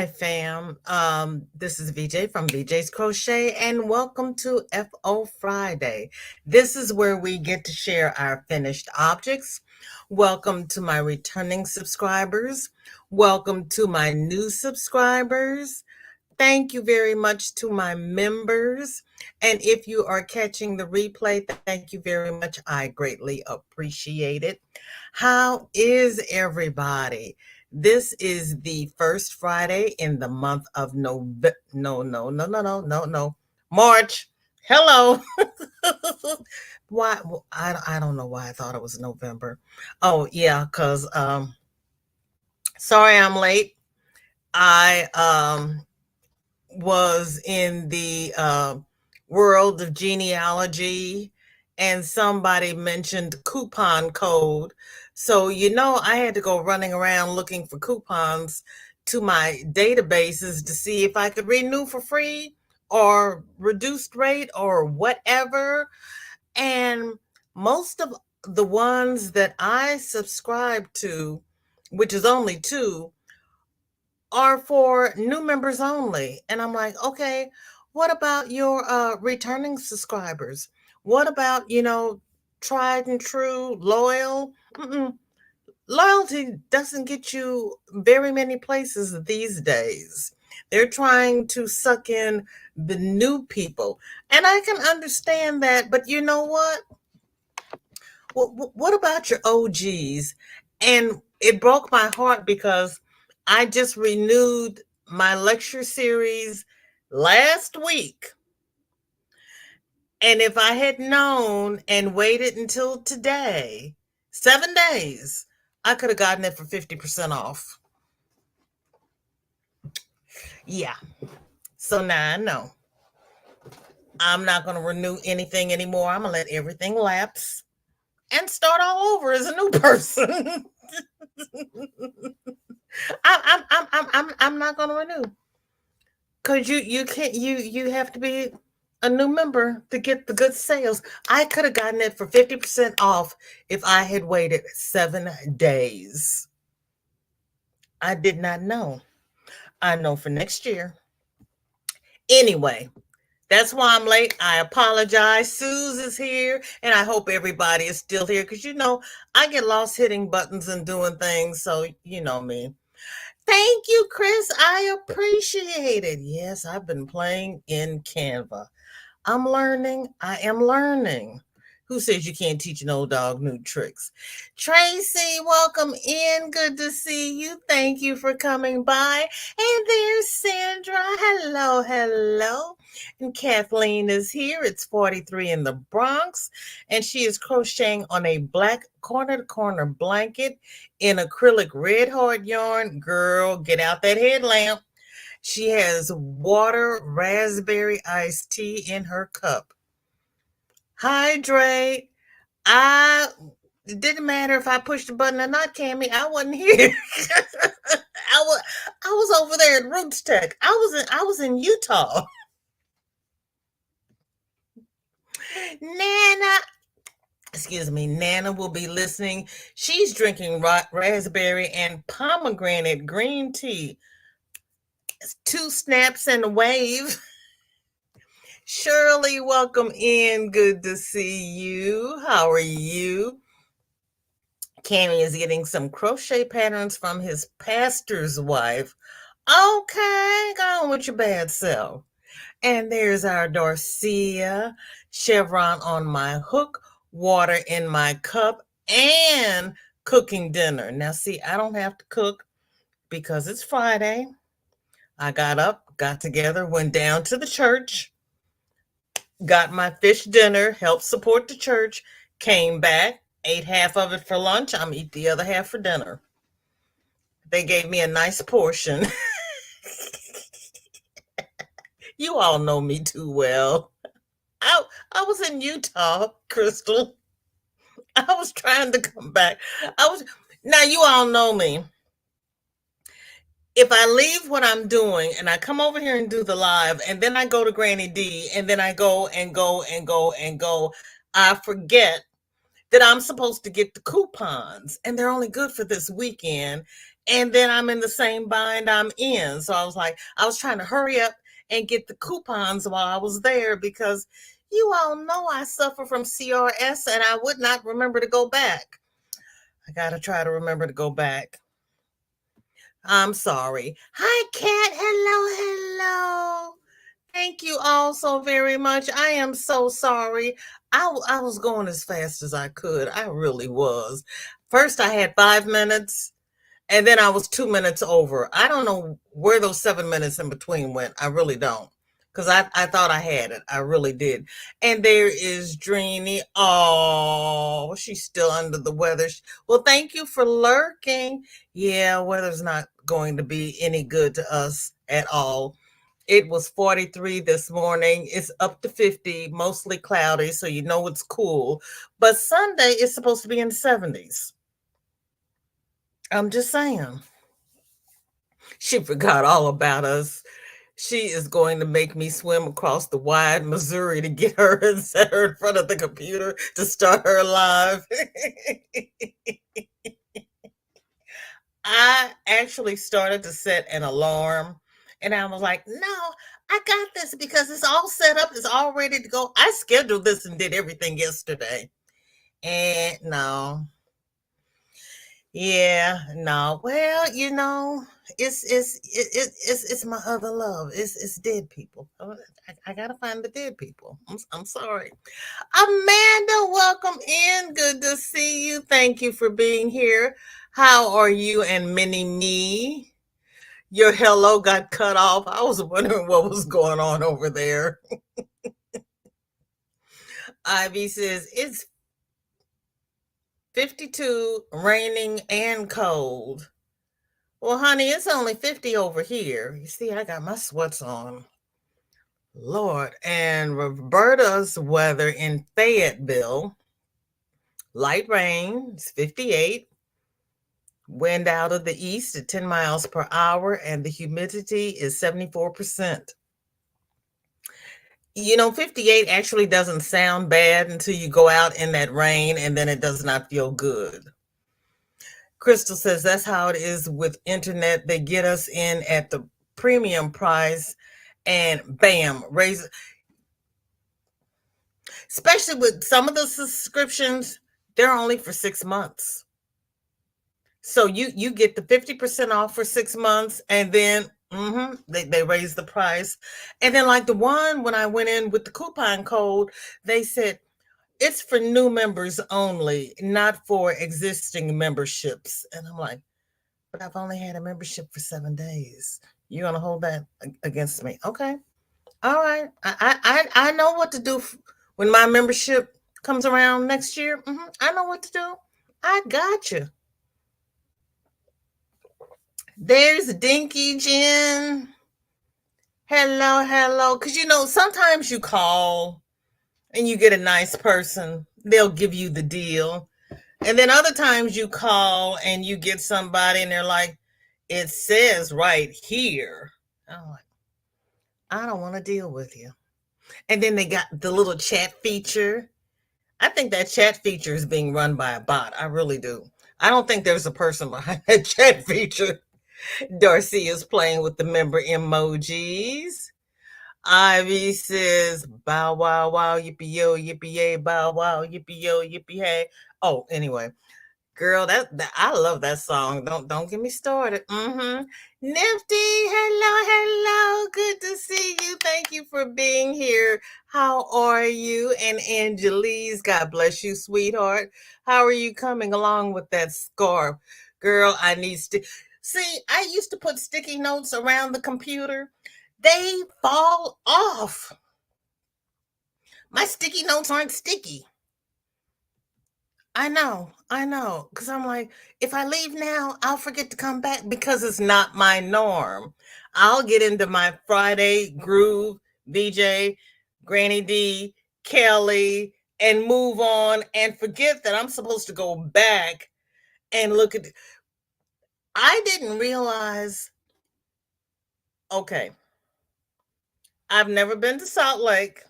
Hi, fam. This is VJ from VJ's Crochet, and welcome to FO Friday. This is where we get to share our finished objects. Welcome to my returning subscribers. Welcome to my new subscribers. Thank you very much to my members. And if you are catching the replay, thank you very much. I greatly appreciate it. How is everybody? This is the first Friday in the month of March. Hello. Why? I don't know why I thought it was November. Oh yeah, because sorry I'm late. I was in the world of genealogy, and somebody mentioned coupon code. So, I had to go running around looking for coupons to my databases to see if I could renew for free or reduced rate or whatever. And most of the ones that I subscribe to, which is only two, are for new members only. And I'm like, okay, what about your returning subscribers? What about, tried and true, loyal? Mm-mm. Loyalty doesn't get you very many places these days. They're trying to suck in the new people. And I can understand that, but you know what? What about your OGs? And it broke my heart because I just renewed my lecture series last week. And if I had known and waited until today, 7 days, I could have gotten it for 50% off. Yeah. So now I know. I'm not going to renew anything anymore. I'm going to let everything lapse and start all over as a new person. I'm not going to renew because you can't you have to be a new member to get the good sales. I could have gotten it for 50% off if I had waited 7 days. I did not know. I know for next year. Anyway, that's why I'm late. I apologize. Suze is here, and I hope everybody is still here because I get lost hitting buttons and doing things, so you know me. Thank you, Chris. I appreciate it. Yes, I've been playing in Canva. I'm learning. I am learning. Who says you can't teach an old dog new tricks? Tracy, welcome in. Good to see you. Thank you for coming by. And there's Sandra. Hello, hello. And Kathleen is here. It's 43 in the Bronx. And she is crocheting on a black corner-to-corner blanket in acrylic red heart yarn. Girl, get out that headlamp. She has water raspberry iced tea in her cup. Hydrate. It didn't matter if I pushed the button or not, Cammie. I wasn't here. I was over there at Roots Tech. I was in Utah. Nana will be listening. She's drinking raspberry and pomegranate green tea. 2 snaps and a wave. Shirley, welcome in. Good to see you. How are you? Cammie is getting some crochet patterns from his pastor's wife. Okay, go on with your bad self. And there's our Darcia. Chevron on my hook, water in my cup, and cooking dinner. Now, see, I don't have to cook because it's Friday. I got up, got together, went down to the church, got my fish dinner, helped support the church, came back, ate half of it for lunch. I'm eat the other half for dinner. They gave me a nice portion. You all know me too well. I was in Utah, Crystal. I was trying to come back. Now you all know me. If I leave what I'm doing and I come over here and do the live and then I go to Granny D and then I go and go and go and go, I forget that I'm supposed to get the coupons, and they're only good for this weekend. And then I'm in the same bind I'm in. So I was like, I was trying to hurry up and get the coupons while I was there, because you all know I suffer from CRS and I would not remember to go back. I got to try to remember to go back. I'm sorry. Hi, Kat. Hello, hello. Thank you all so very much. I am so sorry. I was going as fast as I could. I really was. First, I had 5 minutes, and then I was 2 minutes over. I don't know where those 7 minutes in between went. I really don't. Because I thought I had it. I really did. And there is Dreamy. Oh, she's still under the weather. Well, thank you for lurking. Yeah, weather's not going to be any good to us at all. It was 43 this morning. It's up to 50, mostly cloudy, so you know it's cool. But Sunday is supposed to be in the 70s. I'm just saying. She forgot all about us. She is going to make me swim across the wide Missouri to get her and set her in front of the computer to start her live. I actually started to set an alarm, and I was like, no, I got this because it's all set up. It's all ready to go. I scheduled this and did everything yesterday. And no. Yeah, no. Well, it's my other love. It's dead people. I gotta find the dead people. I'm sorry. Amanda, welcome in. Good to see you. Thank you for being here. How are you and Mini Me? Your hello got cut off. I was wondering what was going on over there. Ivy says it's 52, raining and cold. Well, honey, it's only 50 over here. You see, I got my sweats on. Lord. And Roberta's weather in Fayetteville, light rain, it's 58. Wind out of the east at 10 miles per hour, and the humidity is 74%. 58 actually doesn't sound bad until you go out in that rain, and then it does not feel good. Crystal says that's how it is with internet. They get us in at the premium price and bam, raise. Especially with some of the subscriptions, they're only for 6 months. So you get the 50% off for 6 months, and then they raise the price. And then like the one when I went in with the coupon code, they said it's for new members only, not for existing memberships. And I'm like, but I've only had a membership for 7 days. You're going to hold that against me. Okay. All right. I know what to do when my membership comes around next year. I know what to do. I got you. There's Dinky Jen. Hello, hello. Because sometimes you call and you get a nice person. They'll give you the deal. And then other times you call and you get somebody and they're like, it says right here. I'm like, I don't want to deal with you. And then they got the little chat feature. I think that chat feature is being run by a bot. I really do. I don't think there's a person behind that chat feature. Darcia is playing with the member emojis. Ivy says, bow wow wow, yippee yo, yippee yay, bow wow, yippee yo, yippee hey. Oh, anyway. Girl, that I love that song. Don't get me started. Nifty, hello. Good to see you. Thank you for being here. How are you? And Angelise, God bless you, sweetheart. How are you coming along with that scarf? Girl, I need see, I used to put sticky notes around the computer. They fall off. My sticky notes aren't sticky. I know. Because I'm like, if I leave now, I'll forget to come back because it's not my norm. I'll get into my Friday groove, DJ, Granny D, Kelly, and move on and forget that I'm supposed to go back and look at. I didn't realize. Okay. I've never been to Salt Lake.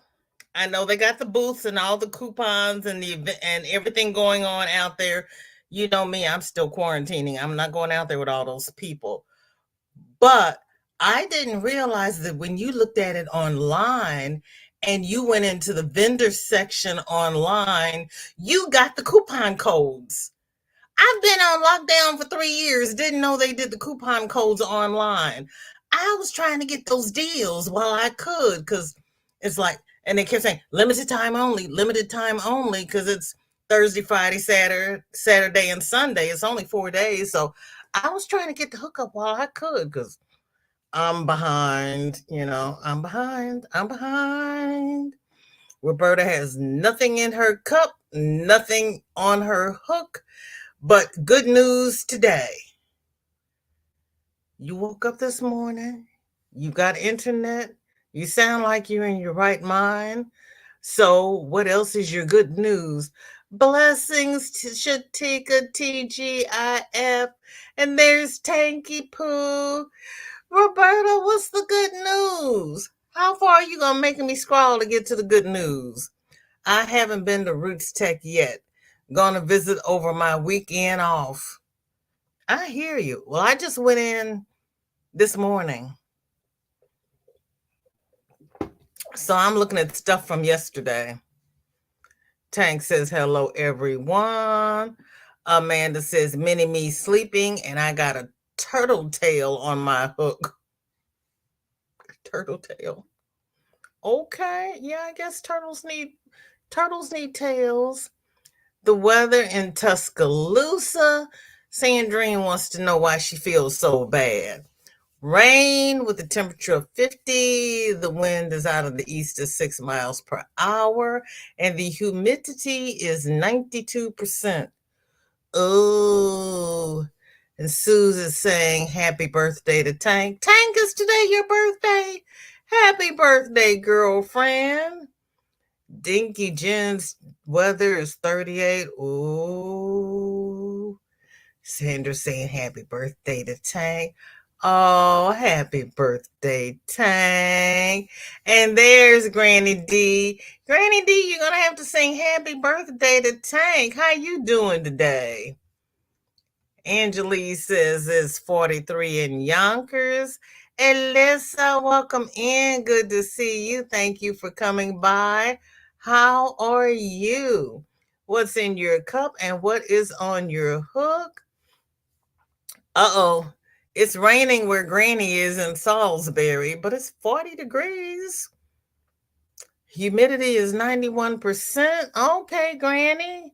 I know they got the booths and all the coupons and and everything going on out there. You know me, I'm still quarantining. I'm not going out there with all those people. But I didn't realize that when you looked at it online and you went into the vendor section online, you got the coupon codes. I've been on lockdown for 3 years, didn't know they did the coupon codes online. I was trying to get those deals while I could because it's like, and they kept saying limited time only because it's Thursday, Friday, Saturday, and Sunday. It's only 4 days. So I was trying to get the hookup while I could because I'm behind, I'm behind. I'm behind. Roberta has nothing in her cup, nothing on her hook. But good news today. You woke up this morning, you got internet, you sound like you're in your right mind. So, what else is your good news? Blessings to Shatika TGIF, and there's Tanky Poo. Roberta, what's the good news? How far are you gonna make me scroll to get to the good news? I haven't been to Roots Tech yet. Gonna visit over my weekend off. I hear you. Well, I just went in this morning. So I'm looking at stuff from yesterday. Tank says, hello, everyone. Amanda says, mini me sleeping, and I got a turtle tail on my hook. Turtle tail. Okay. Yeah, I guess turtles need tails. The weather in Tuscaloosa. Sandrine wants to know why she feels so bad. Rain with a temperature of 50. The wind is out of the east at 6 miles per hour. And the humidity is 92%. Oh. And Susan's saying happy birthday to Tank. Tank, is today your birthday? Happy birthday, girlfriend. Dinky Jen's weather is 38. Ooh. Sandra saying happy birthday to Tank. Oh, happy birthday, Tank. And there's Granny D. Granny D, you're going to have to sing happy birthday to Tank. How you doing today? Angelique says it's 43 in Yonkers. Alyssa, welcome in. Good to see you. Thank you for coming by. How are you? What's in your cup and what is on your hook? Uh-oh. It's raining where Granny is in Salisbury, but it's 40 degrees. Humidity is 91%. Okay, Granny.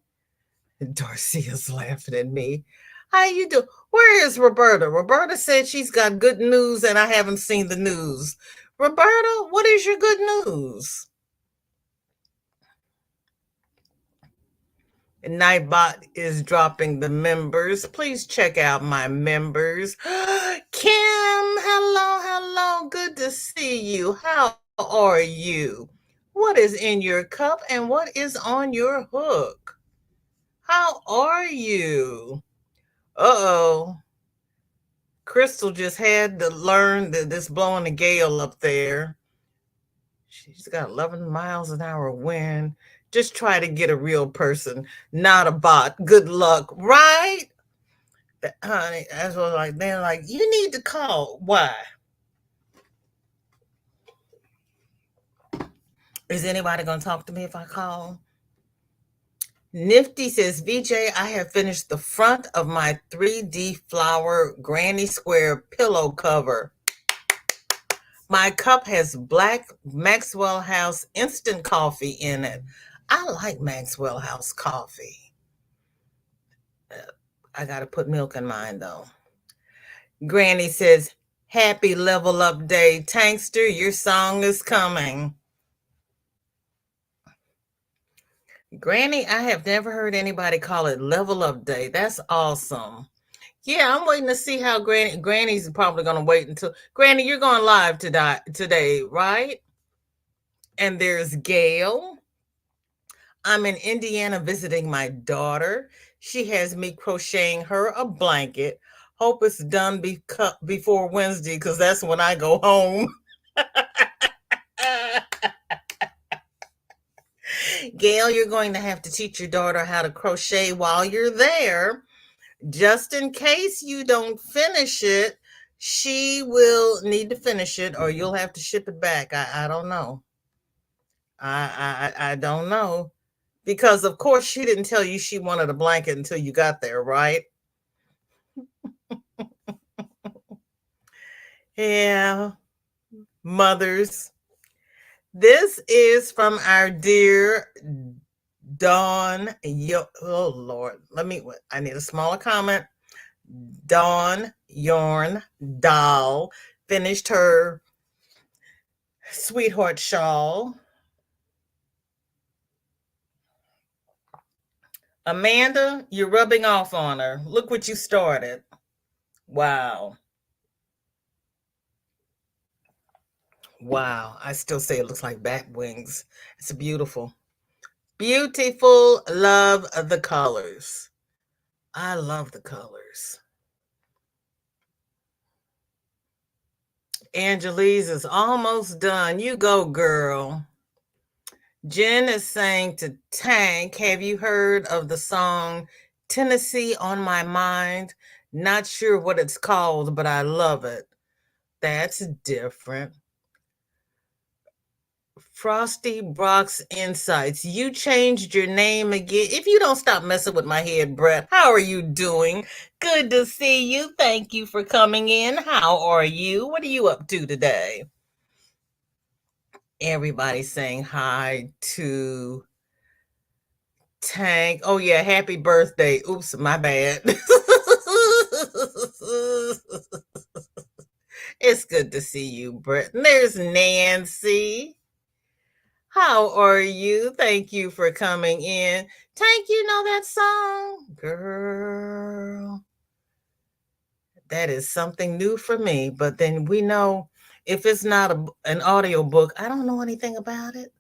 Darcia's laughing at me. How you do? Where is Roberta? Roberta said she's got good news and I haven't seen the news. Roberta, what is your good news? Nightbot is dropping the members. Please check out my members. Kim, hello. Good to see you. How are you? What is in your cup and what is on your hook? How are you? Uh-oh. Crystal just had to learn that it's blowing a gale up there. She's got 11 miles an hour wind. Just try to get a real person, not a bot. Good luck, right? Honey, that's what they're like, you need to call. Why? Is anybody going to talk to me if I call? Nifty says, VJ, I have finished the front of my 3D flower granny square pillow cover. My cup has black Maxwell House instant coffee in it. I like Maxwell House coffee. I got to put milk in mine, though. Granny says, happy level up day. Tankster, your song is coming. Granny, I have never heard anybody call it level up day. That's awesome. Yeah, I'm waiting to see how Granny's probably going to wait until. Granny, you're going live today, right? And there's Gail. I'm in Indiana visiting my daughter. She has me crocheting her a blanket. Hope it's done before Wednesday because that's when I go home. Gail, you're going to have to teach your daughter how to crochet while you're there. Just in case you don't finish it, she will need to finish it or you'll have to ship it back. I don't know. I don't know. Because of course she didn't tell you she wanted a blanket until you got there, right? Yeah. Mothers. This is from our dear Dawn. Oh Lord. I need a smaller comment. Dawn Yarn Doll finished her sweetheart shawl. Amanda, you're rubbing off on her. Look what you started. Wow. Wow. I still say it looks like bat wings. It's beautiful. Beautiful. Love the colors. I love the colors. Angelise is almost done. You go, girl. Jen is saying to Tank, have you heard of the song Tennessee on My Mind? Not sure what it's called, but I love it. That's different. Frosty Brock's Insights. You changed your name again. If you don't stop messing with my head, Brett, how are you doing? Good to see you. Thank you for coming in. How are you? What are you up to today? Everybody saying hi to Tank. Oh, yeah. Happy birthday. Oops, my bad. It's good to see you, Brett. And there's Nancy. How are you? Thank you for coming in. Tank, you know that song? Girl, that is something new for me. But then we know if it's not an audio book, I don't know anything about it.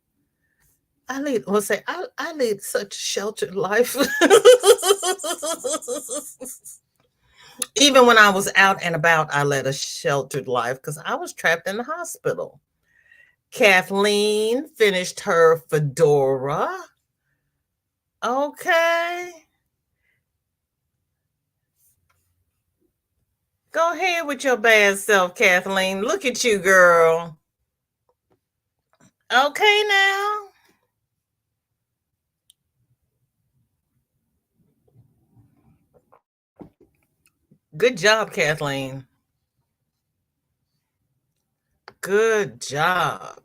I lead such a sheltered life. Even when I was out and about, I led a sheltered life because I was trapped in the hospital. Kathleen finished her fedora. Okay. Go ahead with your bad self, Kathleen. Look at you, girl. Okay, now. Good job, Kathleen. Good job.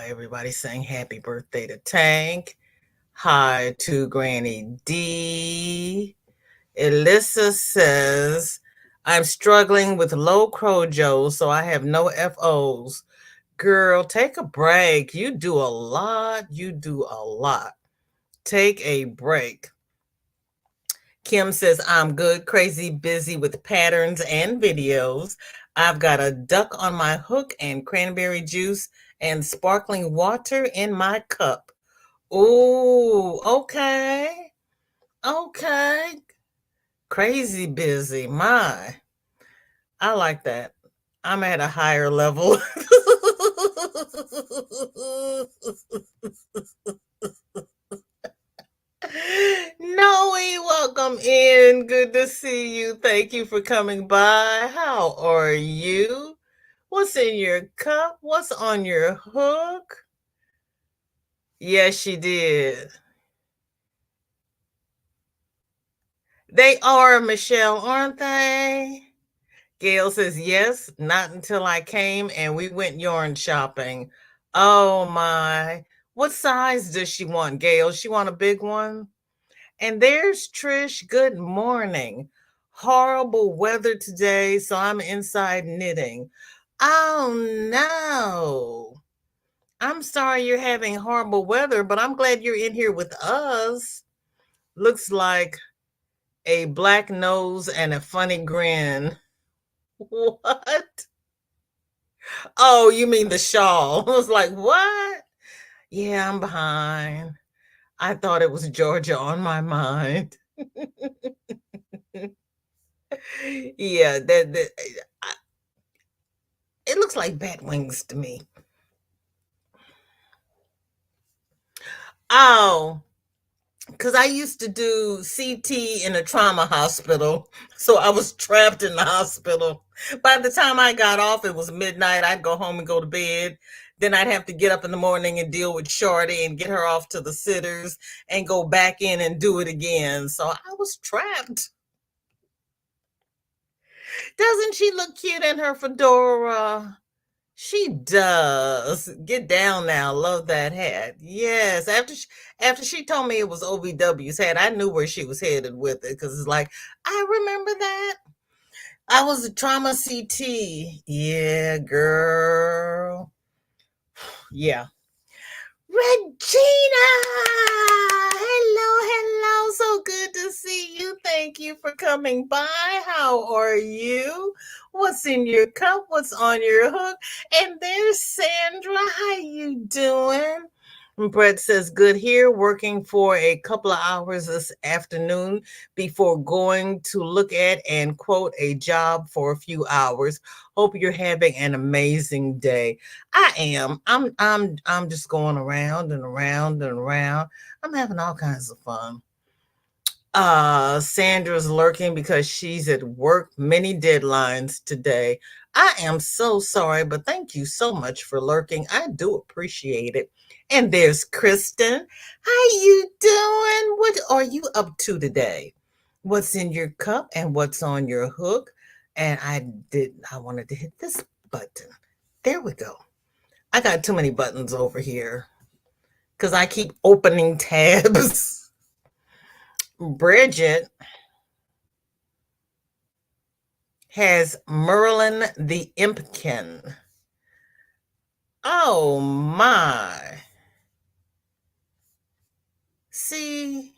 Everybody's saying happy birthday to Tank. Hi to Granny D. Elissa says, I'm struggling with low crojo, so I have no FOs. Girl, take a break. You do a lot. You do a lot. Take a break. Kim says, I'm good, crazy, busy with patterns and videos. I've got a duck on my hook and cranberry juice and sparkling water in my cup. Ooh, okay. Okay. Crazy busy. My. I like that. I'm at a higher level. Noe, welcome in. Good to see you. Thank you for coming by. How are you? What's in your cup? What's on your hook? Yes, she did. They are, Michelle, aren't they? Gail says, yes, not until I came and we went yarn shopping. Oh my. What size does she want, Gail? She want a big one? And there's Trish. Good morning. Horrible weather today, so I'm inside knitting. Oh no. I'm sorry you're having horrible weather, but I'm glad you're in here with us. Looks like a black nose and a funny grin. What? Oh, you mean the shawl? I was like, what? Yeah, I'm behind. I thought it was Georgia on my mind. Yeah, it looks like bat wings to me. Oh, because I used to do CT in a trauma hospital. So I was trapped in the hospital. By the time I got off, it was midnight. I'd go home and go to bed. Then I'd have to get up in the morning and deal with Shorty and get her off to the sitters and go back in and do it again. So I was trapped. Doesn't she look cute in her fedora? She does. Get down now. Love that hat. Yes. After she told me it was OVW's hat, I knew where she was headed with it because it's like, I remember that. I was a trauma CT. Yeah, girl. Yeah. Regina! Hello, hello. So good to see you. Thank you for coming by. How are you? What's in your cup? What's on your hook? And there's Sandra. How you doing? Brett says, good here, working for a couple of hours this afternoon before going to look at and quote a job for a few hours. Hope you're having an amazing day. I am. I'm just going around and around and around. I'm having all kinds of fun. Sandra's lurking because she's at work, many deadlines today. I am so sorry, but thank you so much for lurking. I do appreciate it. And there's Kristen. How you doing? What are you up to today? What's in your cup and what's on your hook? And I wanted to hit this button. There we go. I got too many buttons over here because I keep opening tabs. Bridget has Merlin the Impkin. Oh my. See,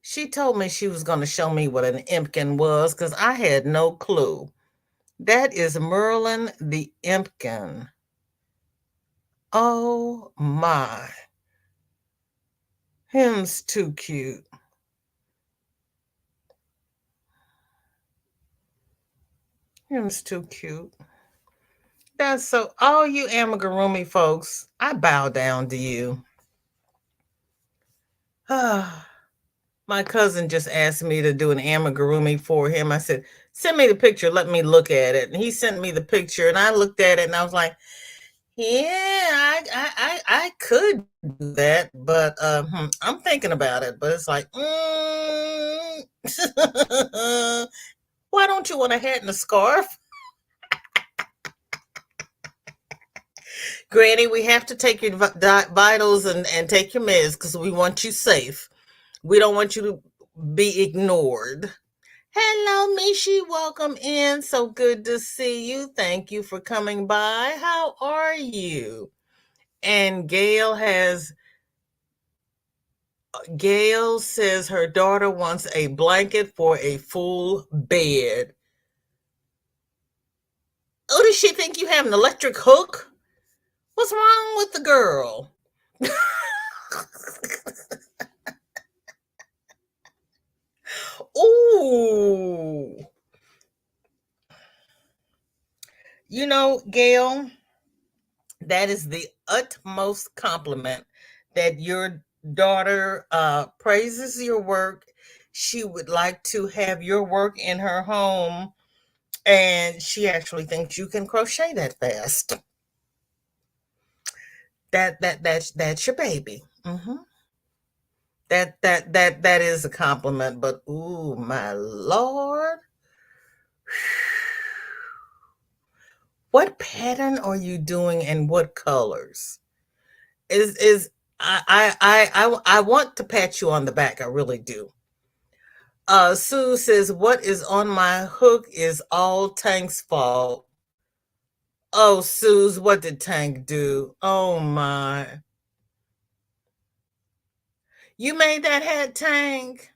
she told me she was going to show me what an Impkin was because I had no clue. That is Merlin the Impkin. Oh my. Him's too cute. Him's too cute. That's so, all you amigurumi folks, I bow down to you. My cousin just asked me to do an amigurumi for him. I said, send me the picture, let me look at it. And he sent me the picture and I looked at it and I was like, yeah, I could do that, but I'm thinking about it. But it's like, why don't you want a hat and a scarf? Granny, we have to take your vitals and take your meds because we want you safe. We don't want you to be ignored. Hello, Michi. Welcome in. So good to see you. Thank you for coming by. How are you? And Gail says her daughter wants a blanket for a full bed. Oh, does she think you have an electric hook? What's wrong with the girl? Ooh. You know, Gail, that is the utmost compliment that your daughter praises your work. She would like to have your work in her home, and she actually thinks you can crochet that fast. That's your baby. That is a compliment, but ooh, my Lord. What pattern are you doing and what colors? Is I want to pat you on the back. I really do. Sue says, what is on my hook is all Tank's fault. Oh, Suze, what did Tank do? Oh my. You made that hat, Tank?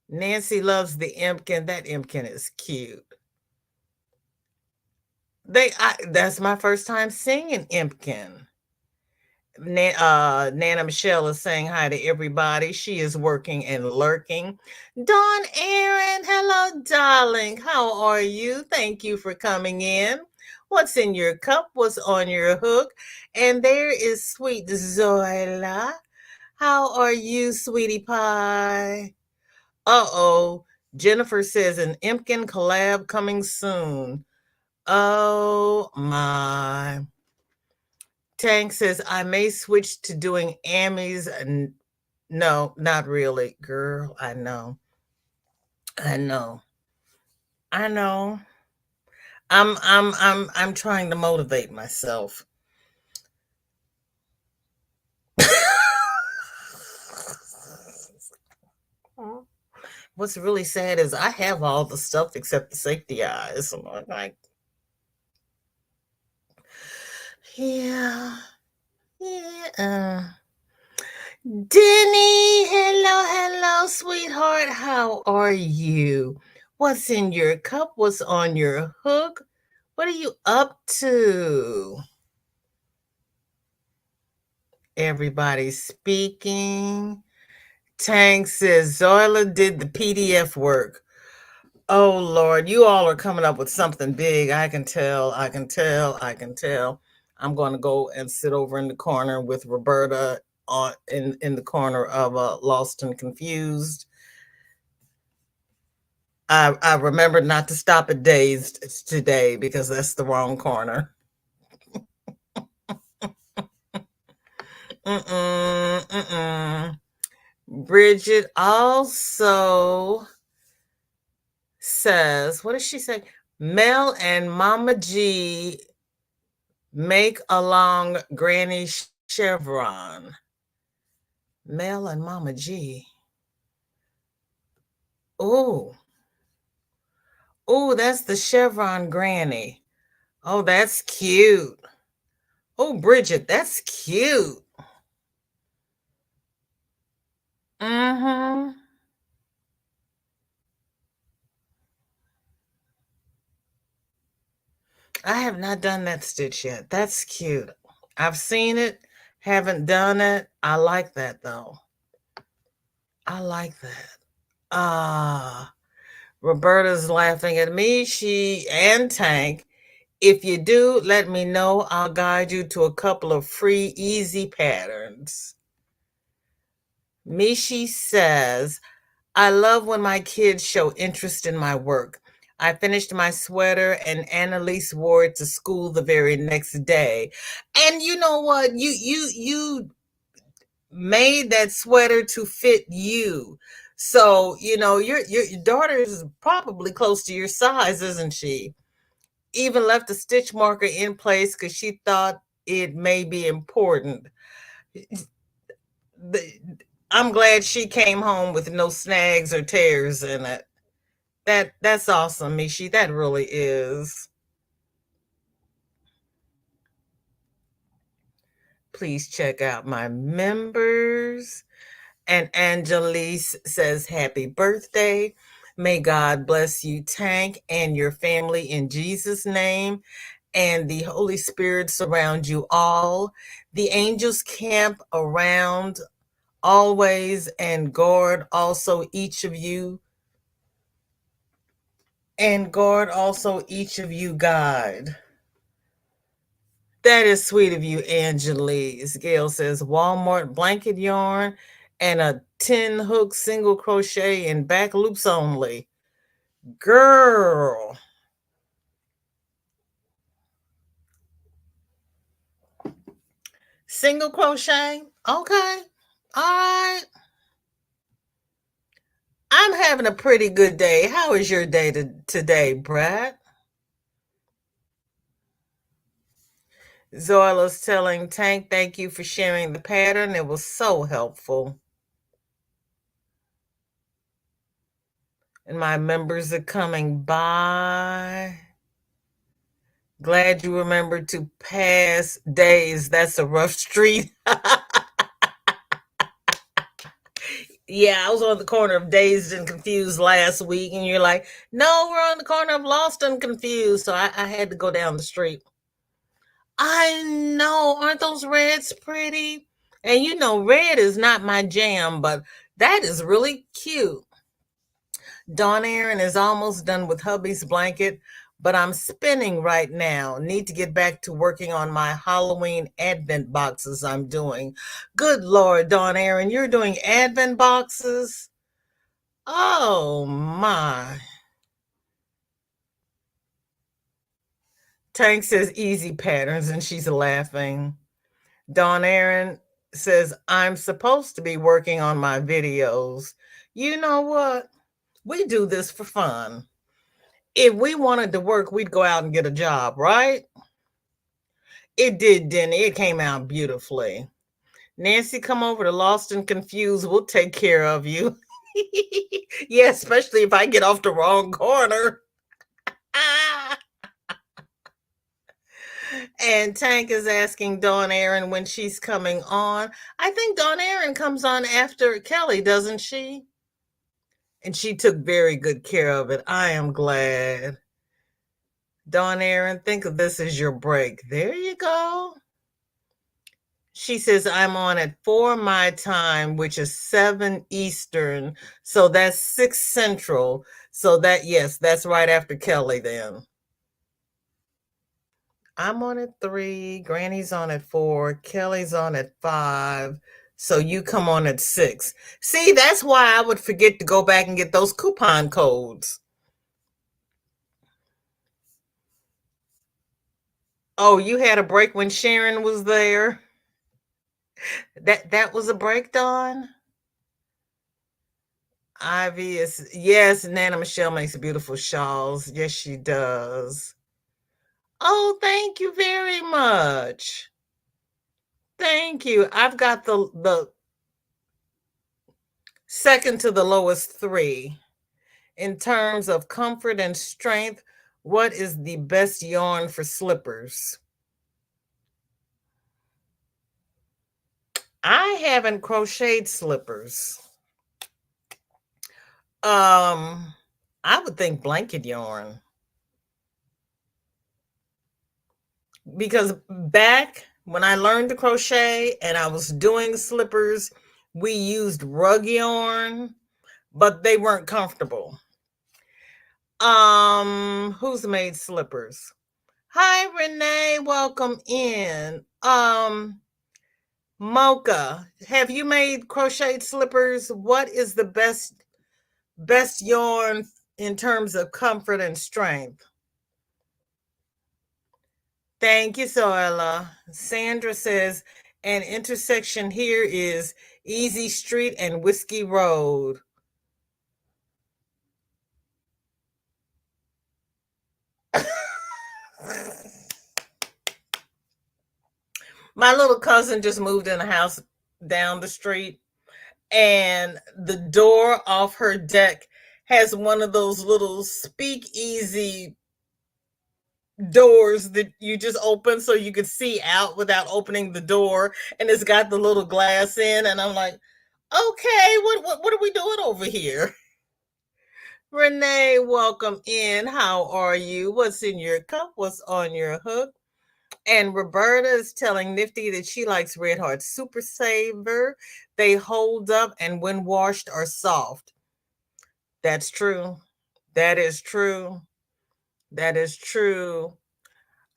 Nancy loves the Impkin. That Impkin is cute. That's my first time seeing an Impkin. Nana Michelle is saying hi to everybody. She is working and lurking. Dawn Aaron, hello, darling. How are you? Thank you for coming in. What's in your cup? What's on your hook? And there is sweet Zoila. How are you, sweetie pie? Uh-oh. Jennifer says an Impkin collab coming soon. Oh my. Tank says I may switch to doing Emmys. No, not really, girl. I know. I know. I know. I'm trying to motivate myself. What's really sad is I have all the stuff except the safety eyes. I'm like, yeah, yeah. Denny, hello, sweetheart. How are you? What's in your cup? What's on your hook? What are you up to? Everybody's speaking. Tank says Zoila did the PDF work. Oh Lord, you all are coming up with something big. I can tell. I'm going to go and sit over in the corner with Roberta in the corner of Lost and Confused. I remembered not to stop at Dazed today because that's the wrong corner. Bridget also says, what does she say? Mel and Mama G make a long granny chevron. Mel and Mama G. Oh, that's the chevron granny. Oh, that's cute. Oh, Bridget, that's cute. Mm-hmm. I have not done that stitch yet. That's cute. I've seen it, haven't done it. I like that though. I like that. Roberta's laughing at me. She and Tank. If you do, let me know. I'll guide you to a couple of free, easy patterns. Michi says, I love when my kids show interest in my work. I finished my sweater and Annalise wore it to school the very next day. And you know what? You made that sweater to fit you. So, your daughter is probably close to your size, isn't she? Even left a stitch marker in place because she thought it may be important. I'm glad she came home with no snags or tears in it. That's awesome, Michi. That really is. Please check out my members. And Angelise says, Happy birthday. May God bless you, Tank, and your family in Jesus' name. And the Holy Spirit surround you all. The angels camp around always and guard also each of you. And guard also each of you, God. That is sweet of you, Angelise. Gail says Walmart blanket yarn and a 10 hook single crochet and back loops only. Girl. Single crochet? Okay. All right. I'm having a pretty good day. How is your day today, Brad? Zoila's telling Tank, thank you for sharing the pattern. It was so helpful. And my members are coming by. Glad you remembered to pass Days. That's a rough street. Yeah, I was on the corner of Dazed and Confused last week, and you're like, no, we're on the corner of Lost and Confused. So I had to go down the street. I know. Aren't those reds pretty? And red is not my jam, but that is really cute. Dawn Aaron is almost done with hubby's blanket. but I'm spinning right now. Need to get back to working on my Halloween advent boxes I'm doing. Good Lord, Dawn Aaron, you're doing advent boxes? Oh my. Tank says easy patterns and she's laughing. Dawn Aaron says, I'm supposed to be working on my videos. You know what? We do this for fun. If we wanted to work, we'd go out and get a job, right? It did, didn't it? It came out beautifully. Nancy, come over to Lost and Confused. We'll take care of you. Yeah, especially if I get off the wrong corner. And Tank is asking Dawn Aaron when she's coming on. I think Dawn Aaron comes on after Kelly, doesn't she? And she took very good care of it. I am glad. Dawn Aaron, think of this as your break. There you go. She says, I'm on at 4 my time, which is 7 Eastern. So that's 6 Central. So that, yes, that's right after Kelly then. I'm on at 3, Granny's on at 4, Kelly's on at 5. So you come on at 6. See, that's why I would forget to go back and get those coupon codes. Oh, you had a break when Sharon was there? That was a break, Dawn? Ivy is, yes, Nana Michelle makes beautiful shawls. Yes, she does. Oh, thank you very much. Thank you. I've got the second to the lowest 3. In terms of comfort and strength, what is the best yarn for slippers? I haven't crocheted slippers. I would think blanket yarn. Because back when I learned to crochet and I was doing slippers, we used rug yarn, but they weren't comfortable. Who's made slippers? Hi, Renee, welcome in. Mocha, have you made crocheted slippers? What is the best yarn in terms of comfort and strength? Thank you, Soela. Sandra says, an intersection here is Easy Street and Whiskey Road. My little cousin just moved in a house down the street, and the door off her deck has one of those little speakeasy doors that you just open so you could see out without opening the door, and it's got the little glass in, and I'm like, okay, what are we doing over here? Renee, welcome in. How are you? What's in your cup? What's on your hook? And Roberta is telling Nifty that she likes Red Heart Super Saver. They hold up and when washed are soft. That's true. That is true. That is true.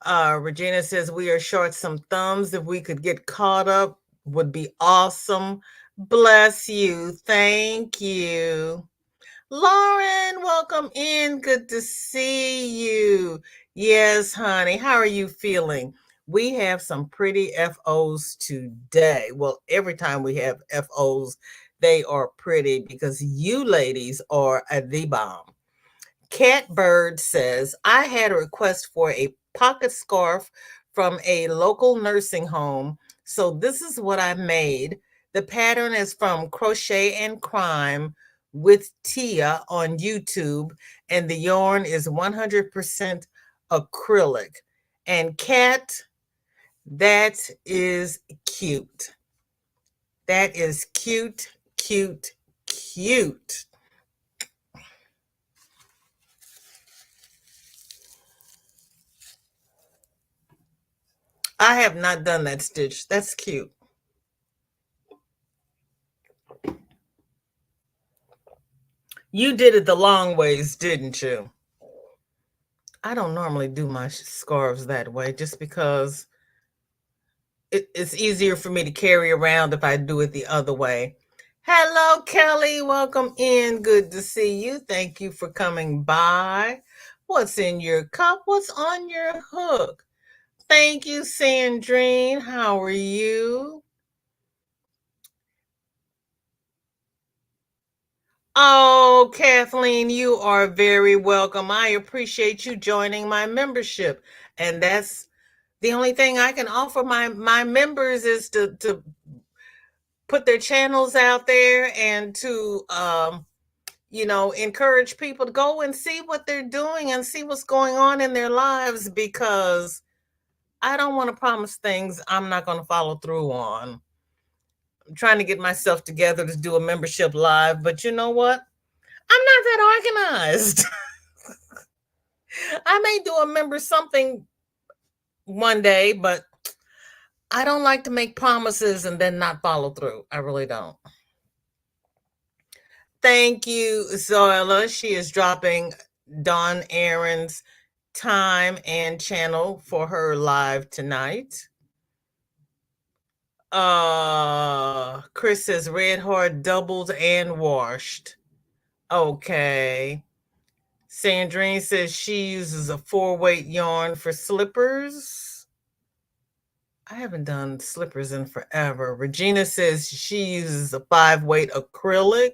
Regina says we are short some thumbs. If we could get caught up, would be awesome. Bless you. Thank you. Lauren, welcome in. Good to see you. Yes, honey. How are you feeling? We have some pretty FOs today. Well, every time we have FOs, they are pretty because you ladies are the bomb. Cat Bird says, I had a request for a pocket scarf from a local nursing home. So this is what I made. The pattern is from Crochet and Crime with Tia on YouTube, and the yarn is 100% acrylic. And Cat, that is cute. That is cute, cute, cute. I have not done that stitch. That's cute. You did it the long ways, didn't you? I don't normally do my scarves that way just because it's easier for me to carry around if I do it the other way. Hello, Kelly. Welcome in. Good to see you. Thank you for coming by. What's in your cup? What's on your hook? Thank you, Sandrine. How are you? Oh, Kathleen, you are very welcome. I appreciate you joining my membership. And that's the only thing I can offer my members is to put their channels out there and to encourage people to go and see what they're doing and see what's going on in their lives, because I don't want to promise things I'm not going to follow through on. I'm trying to get myself together to do a membership live, but you know what? I'm not that organized. I may do a member something one day, but I don't like to make promises and then not follow through. I really don't. Thank you, Zoila. She is dropping Dawn Aaron's time and channel for her live tonight. Chris says red heart doubled and washed. Okay. Sandrine says she uses a 4-weight yarn for slippers. I haven't done slippers in forever. Regina says she uses a 5-weight acrylic.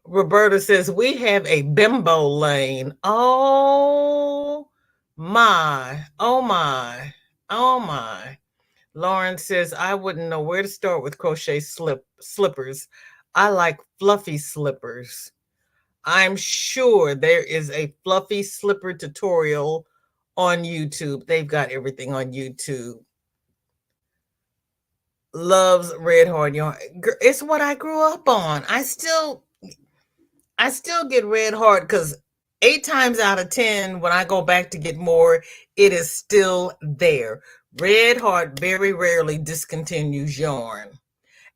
Roberta says we have a bimbo lane. Oh my. Oh my. Oh my. Lauren says I wouldn't know where to start with crochet slippers. I like fluffy slippers. I'm sure there is a fluffy slipper tutorial on YouTube. They've got everything on YouTube. Loves red heart yarn. It's what I grew up on. I still get red heart because 8 times out of 10, when I go back to get more, it is still there. Red heart very rarely discontinues yarn.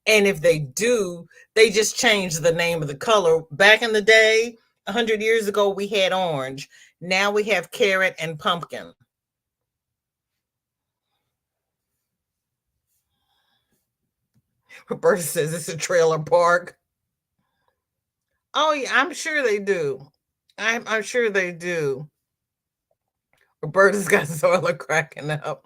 And if they do, they just change the name of the color. Back in the day, 100 years ago, we had orange. Now we have carrot and pumpkin. Roberta says it's a trailer park. Oh, yeah, I'm sure they do. I'm sure they do. Roberta's got Zoila cracking up.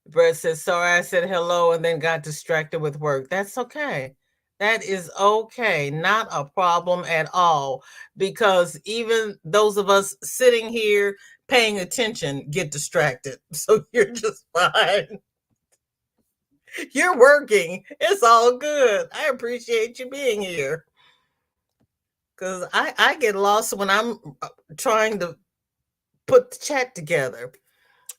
Brett says, sorry, I said hello and then got distracted with work. That's okay. That is okay. Not a problem at all. Because even those of us sitting here paying attention get distracted. So you're just fine. You're working. It's all good. I appreciate you being here. Because I get lost when I'm trying to put the chat together.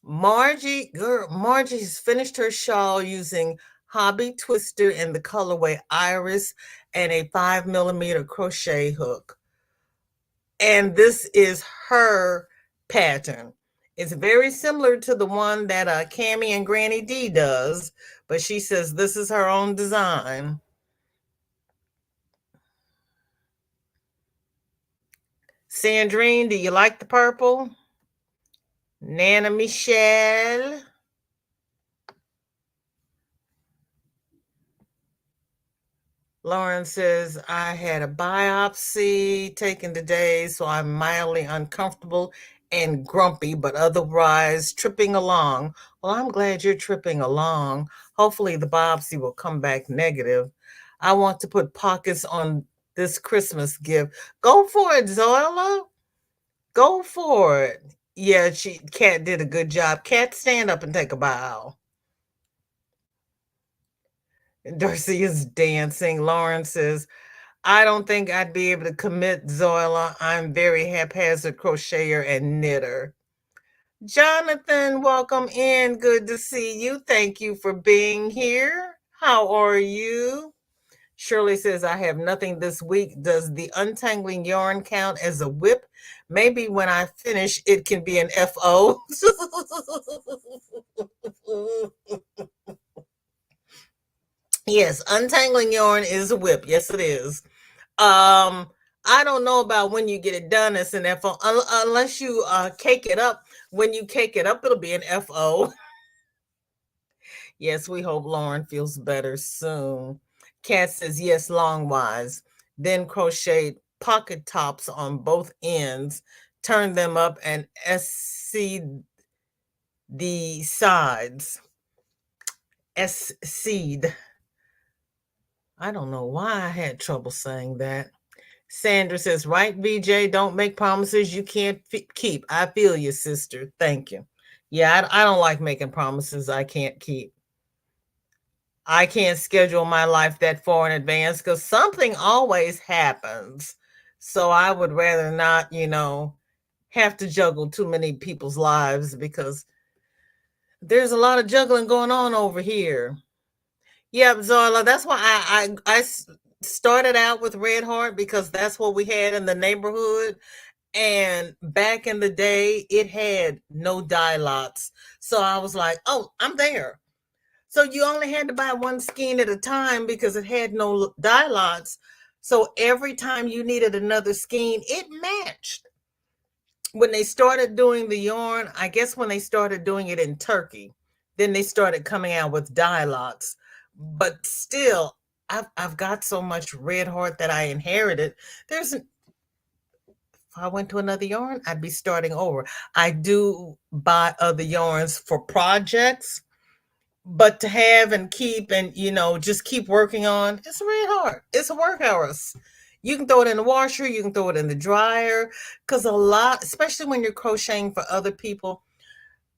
Margie's finished her shawl using Hobby Twister in the colorway Iris and a 5mm crochet hook. And this is her pattern. It's very similar to the one that Cammie and Granny D does, but she says this is her own design. Sandrine, do you like the purple? Nana Michelle. Lauren says, I had a biopsy taken today, so I'm mildly uncomfortable and grumpy, but otherwise tripping along. Well, I'm glad you're tripping along. Hopefully the biopsy will come back negative. I want to put pockets on this Christmas gift. Go for it, Zoila. Go for it. Yeah, Kat did a good job. Kat, stand up and take a bow. Darcy is dancing. Lauren says, I don't think I'd be able to commit, Zoila. I'm very haphazard crocheter and knitter. Jonathan, welcome in. Good to see you. Thank you for being here. How are you? Shirley says, I have nothing this week. Does the untangling yarn count as a whip? Maybe when I finish, it can be an FO. Yes, untangling yarn is a whip. Yes, it is. I don't know about when you get it done as an FO, unless you cake it up. When you cake it up, it'll be an FO. Yes, we hope Lauren feels better soon. Kat says, yes, longwise. Then crochet pocket tops on both ends, turn them up and SC the sides. S-seed. I don't know why I had trouble saying that. Sandra says, right, VJ, don't make promises you can't keep. I feel you, sister. Thank you. Yeah, I don't like making promises I can't keep. I can't schedule my life that far in advance because something always happens. So I would rather not, have to juggle too many people's lives because there's a lot of juggling going on over here. Yeah, Zola, that's why I started out with Red Heart because that's what we had in the neighborhood. And back in the day, it had no dye lots. So I was like, oh, I'm there. So you only had to buy one skein at a time because it had no dye lots. So every time you needed another skein, it matched. When they started doing the yarn, I guess when they started doing it in Turkey, then they started coming out with dye lots. But still, I've got so much Red Heart that I inherited. If I went to another yarn, I'd be starting over. I do buy other yarns for projects, but to have and keep and just keep working on, it's Red Heart. It's a workhorse. You can throw it in the washer, you can throw it in the dryer, because a lot, especially when you're crocheting for other people,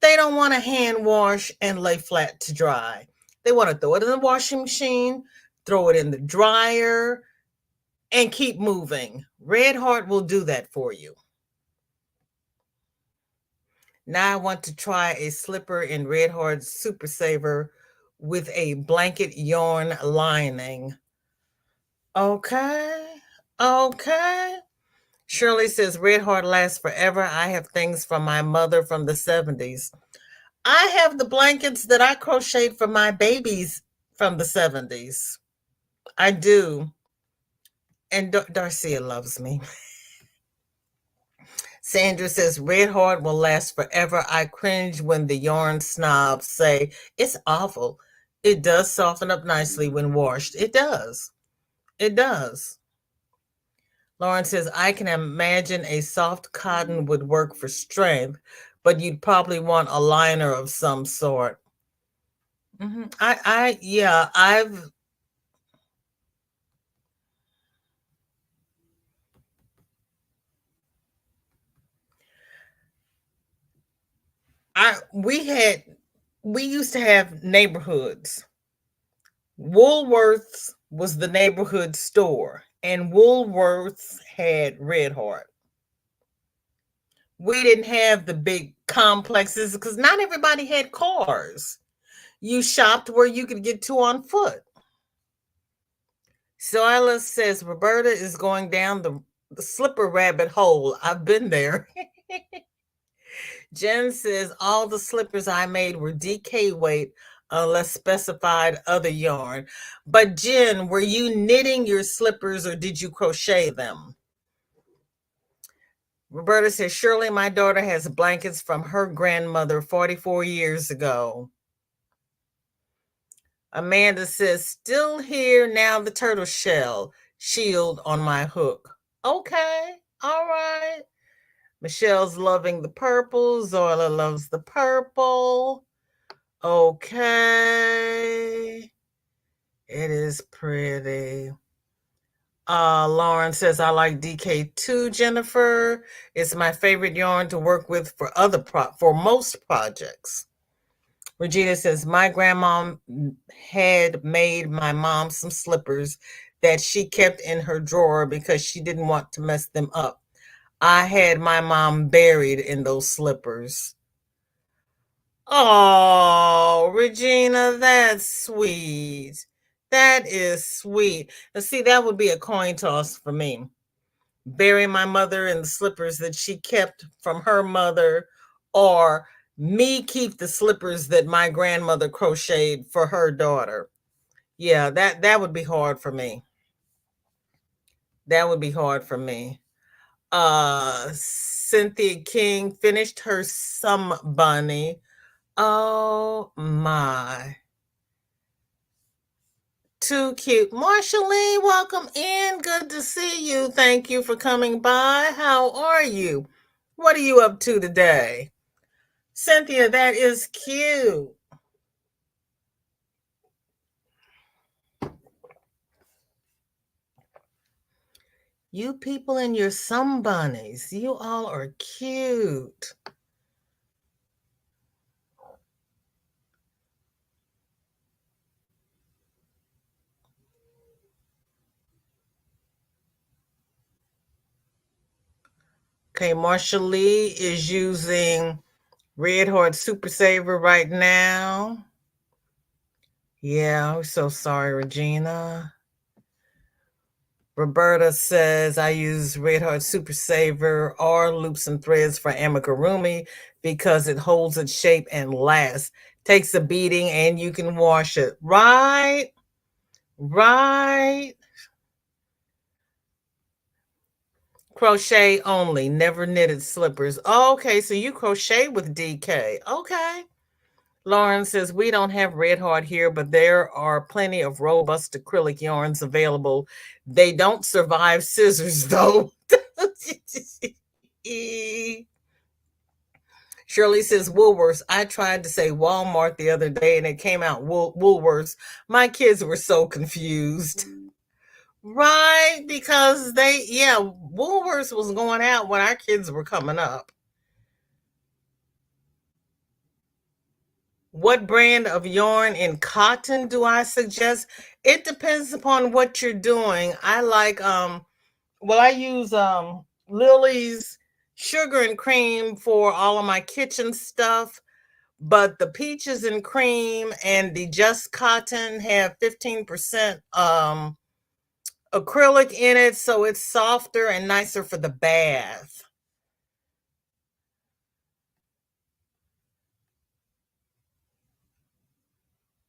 they don't want to hand wash and lay flat to dry. They want to throw it in the washing machine, throw it in the dryer, and keep moving. Red Heart will do that for you. Now I want to try a slipper in Red Heart Super Saver with a blanket yarn lining. Okay. Okay. Shirley says Red Heart lasts forever. I have things from my mother from the 70s. I have the blankets that I crocheted for my babies from the 70s. I do. And Darcia loves me. Sandra says Red Heart will last forever. I cringe when the yarn snobs say it's awful. It does soften up nicely when washed. It does. It does. Lauren says, I can imagine a soft cotton would work for strength, but you'd probably want a liner of some sort. Yeah, we used to have neighborhoods. Woolworths was the neighborhood store, and Woolworths had Red Heart. We didn't have the big complexes because not everybody had cars. You shopped where you could get to on foot. Silas says Roberta is going down the slipper rabbit hole. I've been there. Jen says all the slippers I made were DK weight unless specified other yarn. But Jen, were you knitting your slippers or did you crochet them? Roberta says, surely my daughter has blankets from her grandmother 44 years ago. Amanda says, still here now the turtle shell shield on my hook. Okay, all right. Michelle's loving the purple. Zoila loves the purple. Okay. It is pretty. Lauren says, I like DK2, Jennifer. It's my favorite yarn to work with for for most projects. Regina says, my grandma had made my mom some slippers that she kept in her drawer because she didn't want to mess them up. I had my mom buried in those slippers. Oh, Regina, that's sweet. That is sweet. Now, see, that would be a coin toss for me. Bury my mother in the slippers that she kept from her mother, or me keep the slippers that my grandmother crocheted for her daughter. Yeah, that would be hard for me. That would be hard for me. Cynthia King finished her Some Bunny. Oh my. Too cute. Marsha Lee, welcome in. Good to see you. Thank you for coming by. How are you? What are you up to today? Cynthia, that is cute. You people and your Some Bunnies, you all are cute. Okay, Marsha Lee is using Red Heart Super Saver right now. Yeah, I'm so sorry, Regina. Roberta says, I use Red Heart Super Saver or Loops and Threads for amigurumi because it holds its shape and lasts. Takes a beating and you can wash it. Right? Right. Crochet only, never knitted slippers. Okay, so you crochet with DK. Okay. Lauren says, we don't have Red Heart here, but there are plenty of robust acrylic yarns available. They don't survive scissors, though. Shirley says, Woolworths. I tried to say Walmart the other day, and it came out Woolworths. My kids were so confused. Right, because Woolworths was going out when our kids were coming up. What brand of yarn and cotton do I suggest? It depends upon what you're doing. I like I use Lily's sugar and cream for all of my kitchen stuff, but the peaches and cream and the just cotton have 15% acrylic in it, so it's softer and nicer for the bath.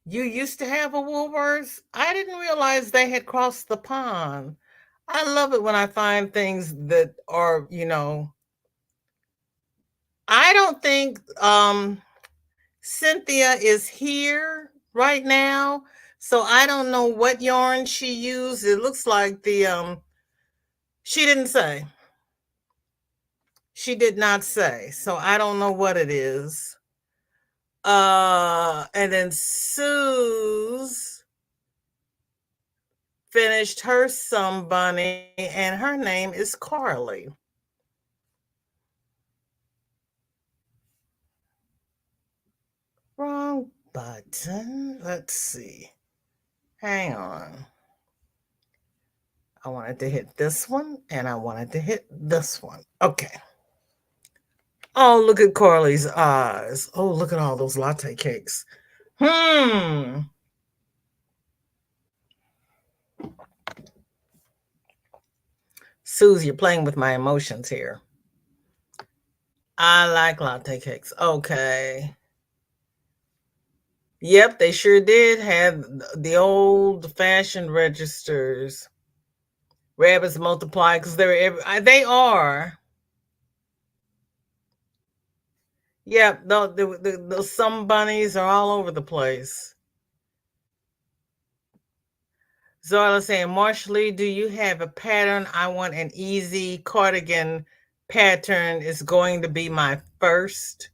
You used to have a Woolworths? I didn't realize they had crossed the pond. I love it when I find things that are, I don't think Cynthia is here right now, so I don't know what yarn she used. It looks like she didn't say. She did not say, so I don't know what it is. And then Sue's finished her Some Bunny, and her name is Carly. Wrong button. Let's see. Hang on. I wanted to hit this one, and I wanted to hit this one. Okay. Oh, look at Carly's eyes. Oh, look at all those latte cakes. Susie, you're playing with my emotions here. I like latte cakes. Okay. Yep, they sure did have the old fashioned registers. Rabbits multiply because they are. Yep, the Some Bunnies are all over the place. Zoila saying, Marshall, do you have a pattern? I want an easy cardigan pattern. Is going to be my first.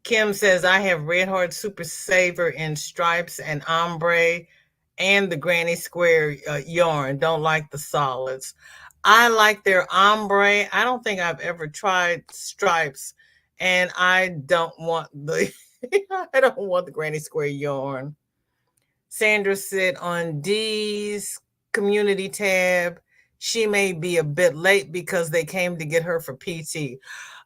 Kim says, I have Red Heart Super Saver in stripes and ombre and the granny square yarn. Don't like the solids. I like their ombre. I don't think I've ever tried stripes, and I don't want the I don't want the granny square yarn. Sandra said on Dee's community tab, she may be a bit late because they came to get her for PT.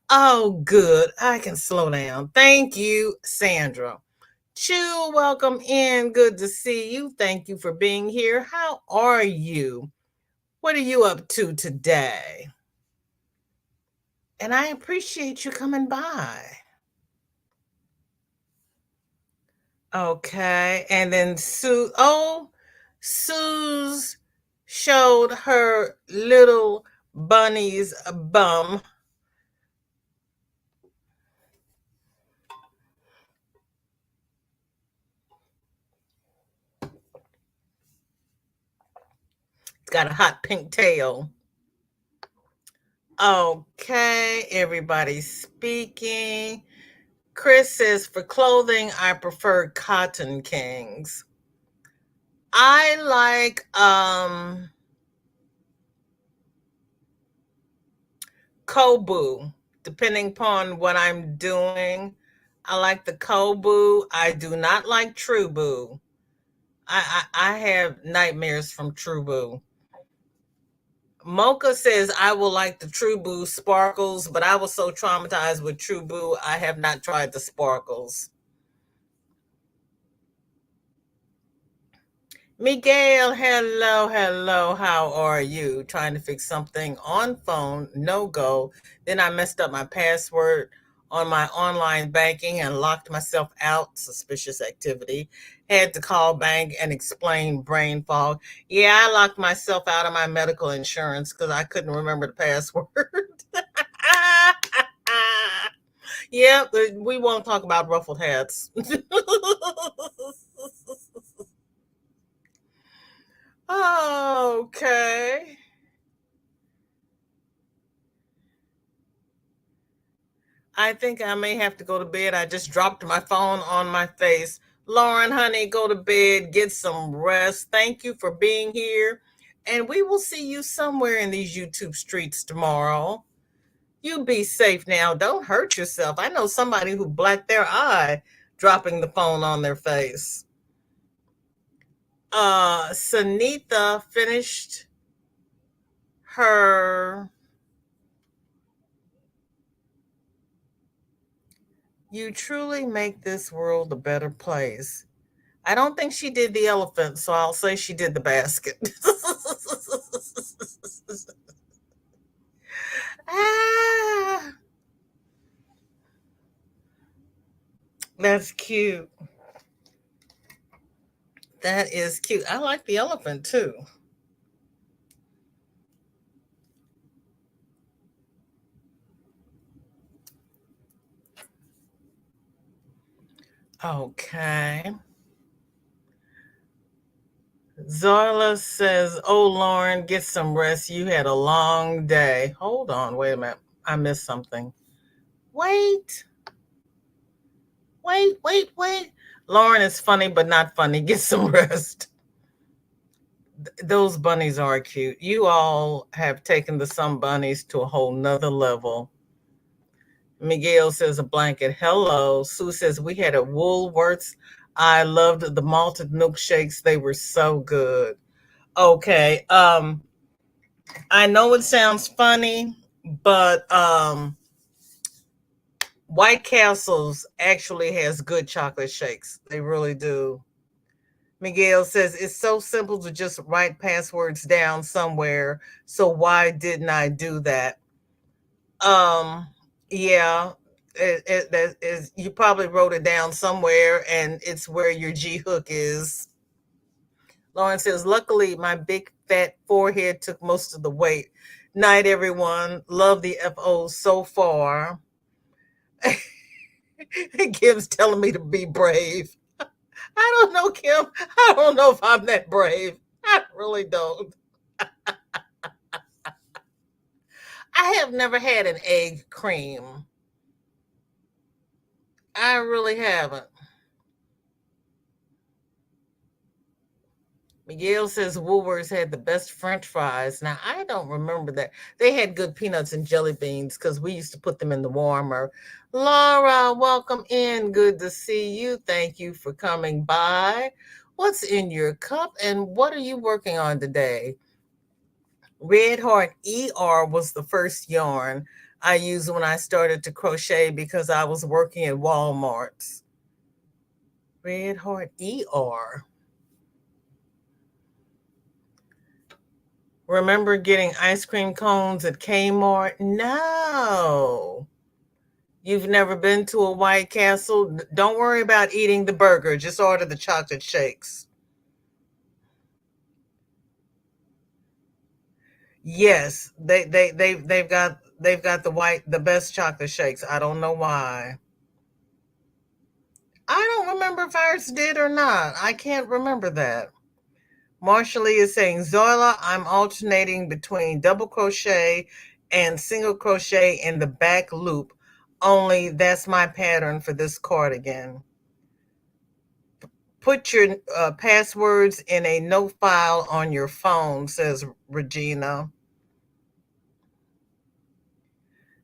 Oh, good. I can slow down. Thank you, Sandra. Chu, welcome in. Good to see you. Thank you for being here. How are you? What are you up to today? And I appreciate you coming by. Okay. And then Sue's showed her little bunny's bum. It's got a hot pink tail. Okay, everybody's speaking. Chris says, for clothing, I prefer Cotton Kings. I like Kobu, depending upon what I'm doing. I like the Kobu. I do not like Trubu. I have nightmares from Trubu. Mocha says, I will like the Trubu sparkles, but I was so traumatized with Trubu, I have not tried the sparkles. Miguel, hello, how are you? Trying to fix something on phone, no go. Then I messed up my password on my online banking and locked myself out, suspicious activity. Had to call bank and explain brain fog. Yeah, I locked myself out of my medical insurance because I couldn't remember the password. Yeah, we won't talk about ruffled hats. Okay. I think I may have to go to bed. I just dropped my phone on my face. Lauren, honey, go to bed, get some rest. Thank you for being here. And we will see you somewhere in these YouTube streets tomorrow. You be safe now. Don't hurt yourself. I know somebody who blacked their eye dropping the phone on their face. Sanita finished her You truly make this world a better place. I don't think she did the elephant, so I'll say she did the basket. Ah, that's cute. That is cute. I like the elephant too. Okay. Zoila says, oh, Lauren, get some rest. You had a long day. Hold on. Wait a minute. I missed something. Wait. Wait. Lauren is funny, but not funny. Get some rest. Those bunnies are cute. You all have taken the Some Bunnies to a whole nother level. Miguel says a blanket. Hello. Sue says we had a Woolworths. I loved the malted milkshakes. They were so good. Okay. I know it sounds funny, but White Castle's actually has good chocolate shakes. They really do. Miguel says it's so simple to just write passwords down somewhere. So why didn't I do that? Um, yeah, that is, you probably wrote it down somewhere, and it's where your G hook is. Lauren says, luckily my big fat forehead took most of the weight. Night, everyone. Love the FO so far. Kim's telling me to be brave. I don't know, Kim. I don't know if I'm that brave. I really don't. I have never had an egg cream. I really haven't. Miguel says Woolworths had the best French fries. Now, I don't remember that. They had good peanuts and jelly beans because we used to put them in the warmer. Laura, welcome in. Good to see you. Thank you for coming by. What's in your cup and what are you working on today? Red Heart ER was the first yarn I used when I started to crochet because I was working at Walmart's. Red Heart ER. Remember getting ice cream cones at Kmart? No. You've never been to a White Castle? Don't worry about eating the burger. Just order the chocolate shakes. Yes, they've got the best chocolate shakes. I don't know why. I don't remember if ours did or not. I can't remember that. Marshall is saying, Zoila, I'm alternating between double crochet and single crochet in the back loop. Only that's my pattern for this cardigan. Put your passwords in a note file on your phone, says Regina.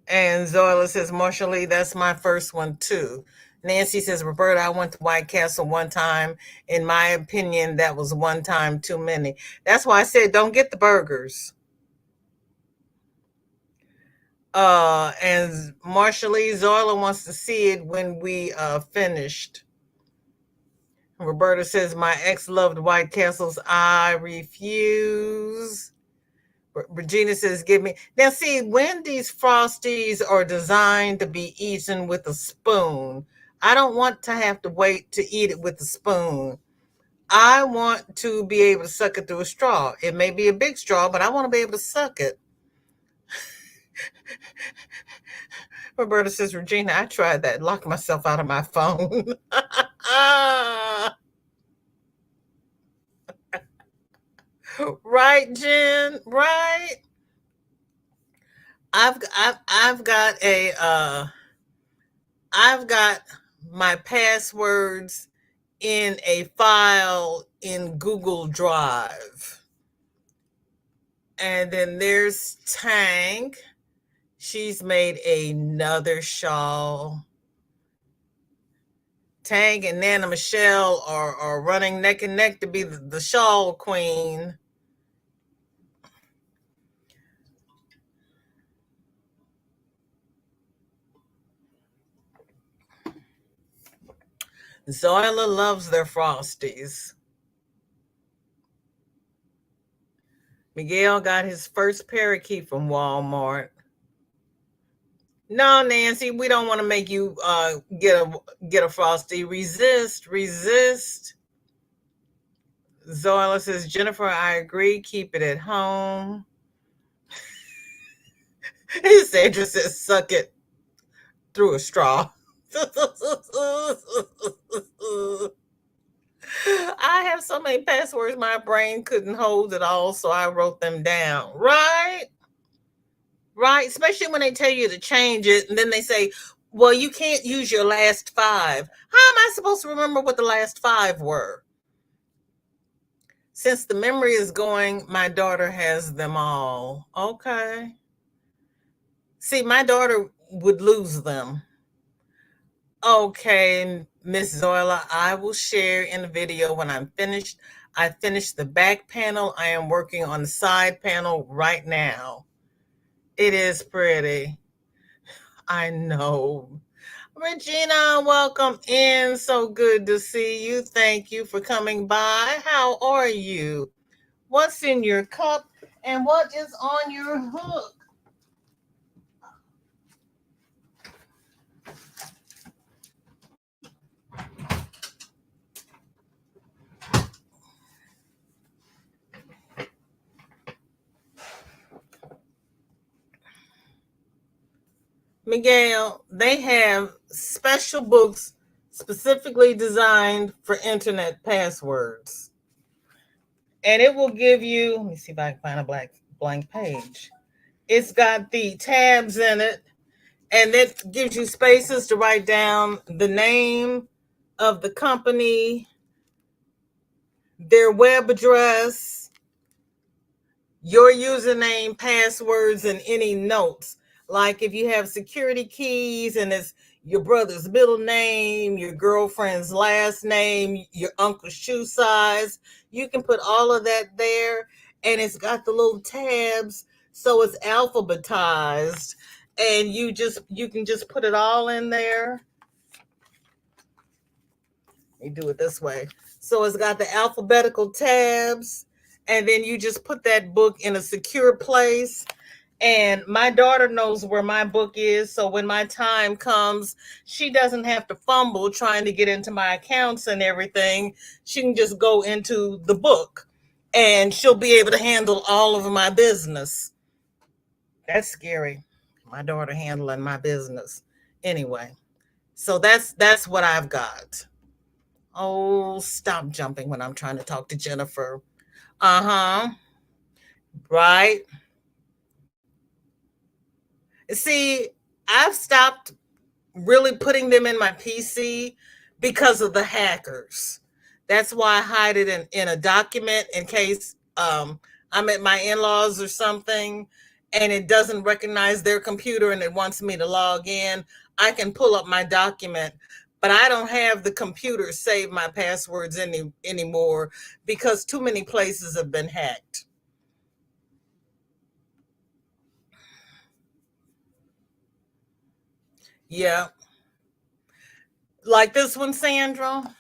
And Zoila says, Marshall Lee, that's my first one too. Nancy says, Roberta, I went to White Castle one time. In my opinion, that was one time too many. That's why I said don't get the burgers. And Marshall Lee, Zoila wants to see it when we finished. Roberta says, my ex loved White Castles. I refuse. Regina says, give me. Now, see, when these Frosties are designed to be eaten with a spoon, I don't want to have to wait to eat it with a spoon. I want to be able to suck it through a straw. It may be a big straw, but I want to be able to suck it. Roberta says, Regina, I tried that. Locked myself out of my phone. Right, Jen? Right? I've got my passwords in a file in Google Drive. And then there's Tang. She's made another shawl. Tang and Nana Michelle are running neck and neck to be the shawl queen. Zoila loves their Frosties. Miguel got his first parakeet from Walmart. No, Nancy, we don't want to make you get a Frosty. Resist. Zoila says, Jennifer, I agree. Keep it at home. Sandra says, suck it through a straw. I have so many passwords, my brain couldn't hold it all, so I wrote them down. Right? Especially when they tell you to change it, and then they say, well, you can't use your last 5. How am I supposed to remember what the last 5 were? Since the memory is going, my daughter has them all. Okay. See, my daughter would lose them. Okay, Miss Zoila, I will share in the video when I'm finished. I finished the back panel. I am working on the side panel right now. It is pretty. I know. Regina, welcome in. So good to see you. Thank you for coming by. How are you? What's in your cup and what is on your hook? Miguel, they have special books specifically designed for internet passwords. And it will give you, let me see if I can find a blank page. It's got the tabs in it, and it gives you spaces to write down the name of the company, their web address, your username, passwords, and any notes. Like if you have security keys and it's your brother's middle name, your girlfriend's last name, your uncle's shoe size, you can put all of that there. And it's got the little tabs, so it's alphabetized. And you can just put it all in there. Let me do it this way. So it's got the alphabetical tabs, and then you just put that book in a secure place. And my daughter knows where my book is, so when my time comes, she doesn't have to fumble trying to get into my accounts and everything. She can just go into the book, and she'll be able to handle all of my business. That's scary. My daughter handling my business. Anyway, so that's what I've got. Oh, stop jumping when I'm trying to talk to Jennifer. Uh-huh. Right. See, I've stopped really putting them in my PC because of the hackers. That's why I hide it in a document in case I'm at my in-laws or something and it doesn't recognize their computer and it wants me to log in. I can pull up my document, but I don't have the computer save my passwords anymore because too many places have been hacked. Yeah. Like this one, Sandra.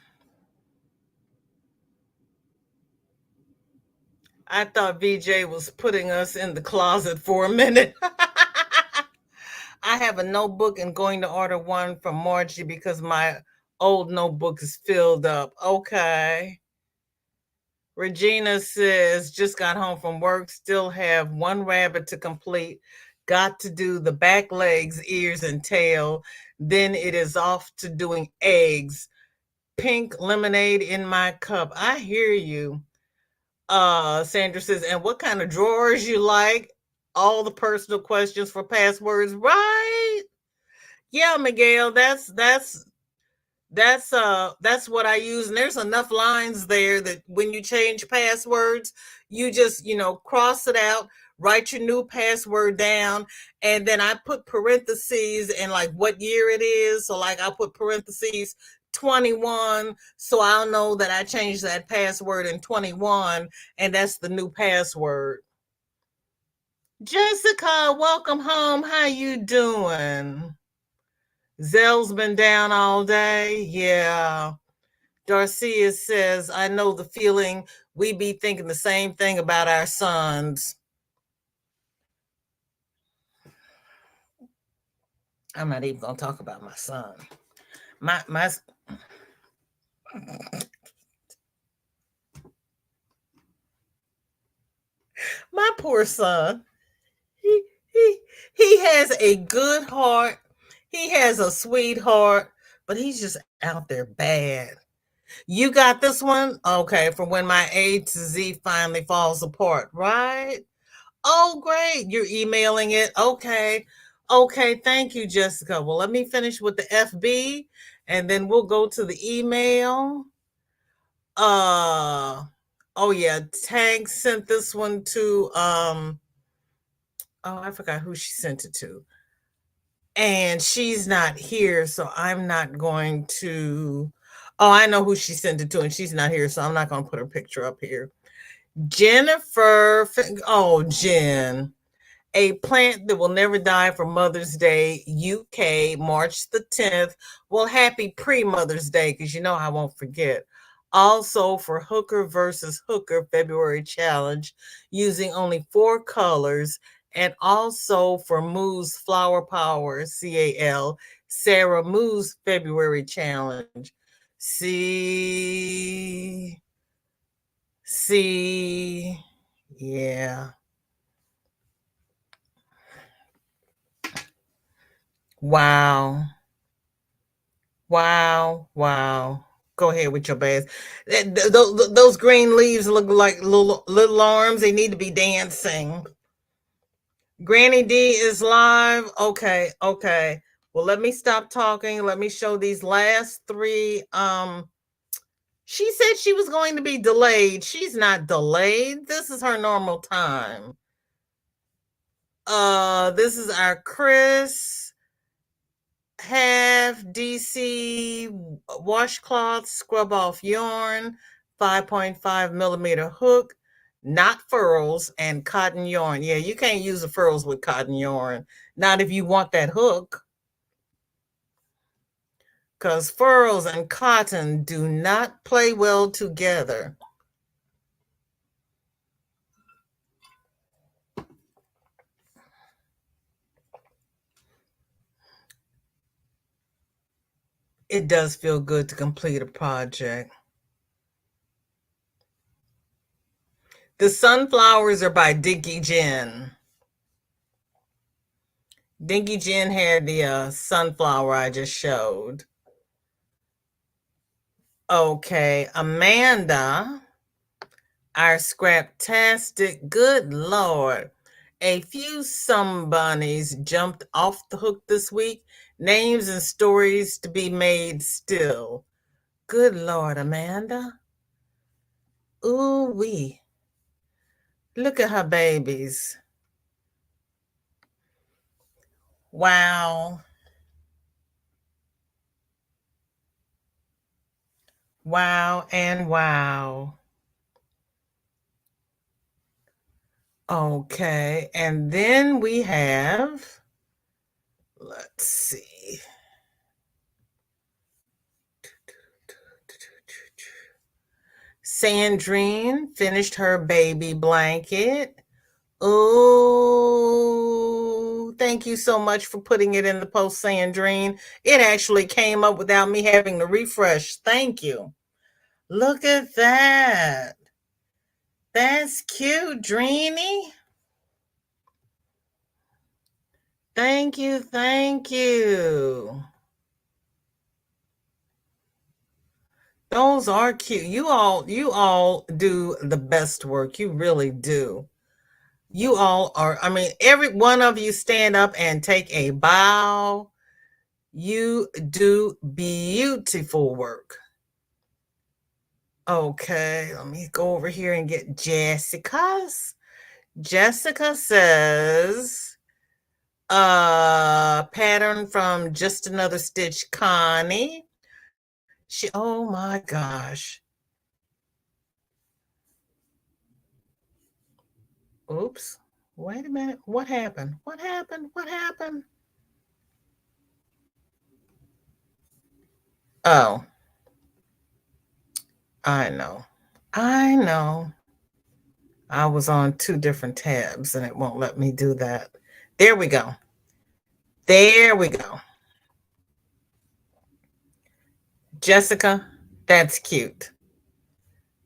I thought VJ was putting us in the closet for a minute. I have a notebook and going to order one from Margie because my old notebook is filled up. Okay. Regina says, just got home from work, still have one rabbit to complete. Got to do the back legs, ears, and tail. Then it is off to doing eggs. Pink lemonade in my cup. I hear you. Sandra says, and what kind of drawers you like? All the personal questions for passwords, right? Yeah, Miguel, that's what I use. And there's enough lines there that when you change passwords, you just, cross it out, write your new password down, and then I put parentheses and like what year it is. So like I put parentheses 21, so I'll know that I changed that password in 21 and that's the new password. Jessica, welcome home. How you doing? Zell's been down all day. Yeah. Darcia says, I know the feeling. We be thinking the same thing about our sons. I'm not even gonna talk about my son. My my poor son. He he he has a good heart. He has a sweetheart, but he's just out there bad. You got this one? Okay, for when my A to Z finally falls apart, right? Oh, great. You're emailing it. Okay. Okay. Thank you, Jessica. Well, let me finish with the FB and then we'll go to the email. Uh oh yeah, Tank sent this one to oh, I forgot who she sent it to. And she's not here, so I'm not going to. Oh, I know who she sent it to, and she's not here, so I'm not going to put her picture up here. Jennifer. Oh, Jen. A plant that will never die for Mother's Day, UK, March the 10th. Well, happy pre-Mother's Day, because you know I won't forget. Also for Hooker versus Hooker February challenge, using only 4 colors, and also for Moo's Flower Power, CAL, Sarah Moo's February challenge. See, see, yeah. Wow. Wow, wow. Go ahead with your bass. Those green leaves look like little arms. They need to be dancing. Granny D is live. Okay, okay. Well, let me stop talking. Let me show these last 3. She said she was going to be delayed. She's not delayed. This is her normal time. This is our Chris. Have DC washcloth, scrub off yarn, 5.5 millimeter hook, not furls, and cotton yarn. Yeah, you can't use the furls with cotton yarn. Not if you want that hook, because furls and cotton do not play well together. It does feel good to complete a project. The sunflowers are by Dinky Jen. Dinky Jen had the sunflower I just showed. Okay, Amanda, our scraptastic, good Lord. A few somebodies jumped off the hook this week. Names and stories to be made still. Good Lord, Amanda. Ooh wee. Look at her babies. Wow. Wow and wow. Okay, and then we have, let's see. Sandrine finished her baby blanket. Oh, thank you so much for putting it in the post, Sandrine. It actually came up without me having to refresh. Thank you. Look at that. That's cute, Dreamy. Thank you, thank you. Those are cute. You all do the best work. You really do. You all are, I mean, every one of you stand up and take a bow. You do beautiful work. Okay, let me go over here and get Jessica's. Jessica says, pattern from Just Another Stitch, Connie. Oh my gosh. Oops. Wait a minute. What happened? What happened? What happened? Oh. I know. I know. I was on two different tabs and it won't let me do that. There we go. There we go. Jessica, that's cute.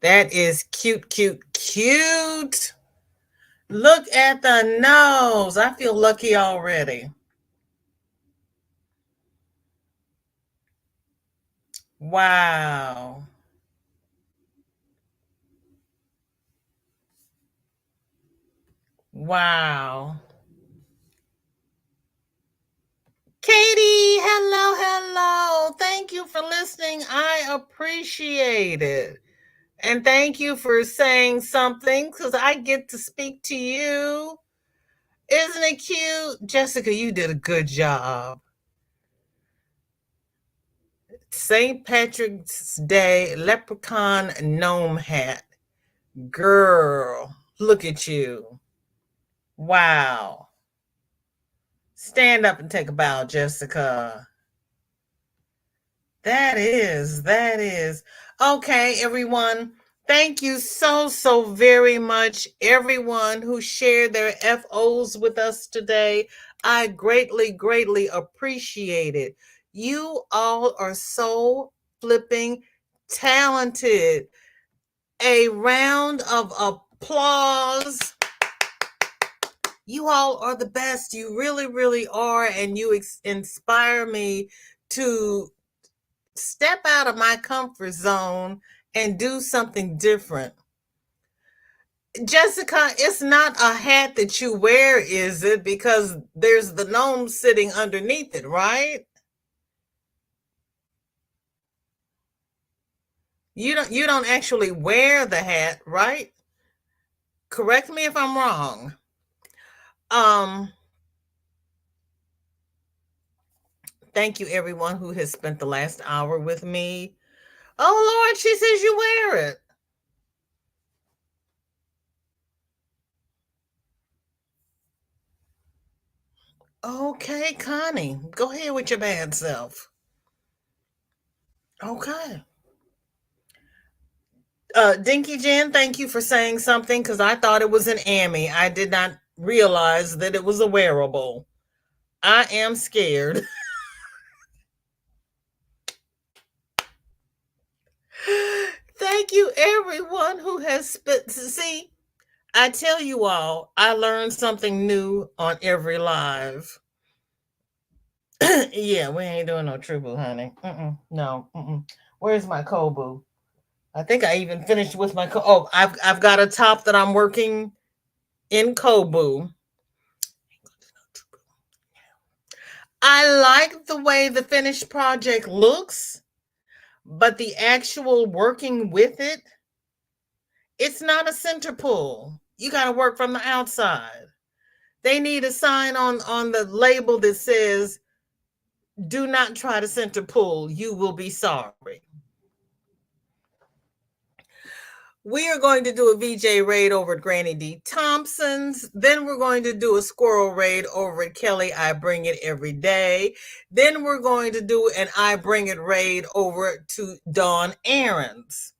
That is cute, cute, cute. Look at the nose. I feel lucky already. Wow. Wow. Katie, hello, hello. Thank you for listening. I appreciate it. And thank you for saying something because I get to speak to you. Isn't it cute? Jessica, you did a good job. St. Patrick's Day leprechaun gnome hat. Girl, look at you. Wow. Stand up and take a bow, Jessica. That is. Okay, everyone. Thank you so very much, everyone who shared their FOs with us today. I greatly appreciate it. You all are so flipping talented. A round of applause. You all are the best. You really are. And you inspire me to step out of my comfort zone and do something different. Jessica, it's not a hat that you wear, is it? Because there's the gnome sitting underneath it, right? You don't actually wear the hat, right? Correct me if I'm wrong. Thank you everyone who has spent the last hour with me. Oh Lord, she says you wear it. Okay, Connie, go ahead with your bad self. Okay. Dinky Jen, thank you for saying something because I thought it was an Amy. I did not realize that it was a wearable. I am scared. Thank you, everyone who has spent. See, I tell you all, I learned something new on every live. Yeah, we ain't doing no true boo, honey. No. Where's my Kobu? I think I even finished with my oh, I've got a top that I'm working in Kobu. I like the way the finished project looks, but the actual working with it, it's not a center pull. You got to work from the outside. They need a sign on the label that says, "Do not try to center pull. You will be sorry." We are going to do a VJ raid over at Granny D. Thompson's. Then we're going to do a squirrel raid over at Kelly. I Bring It Every Day. Then we're going to do an I Bring It raid over to Dawn Aaron's.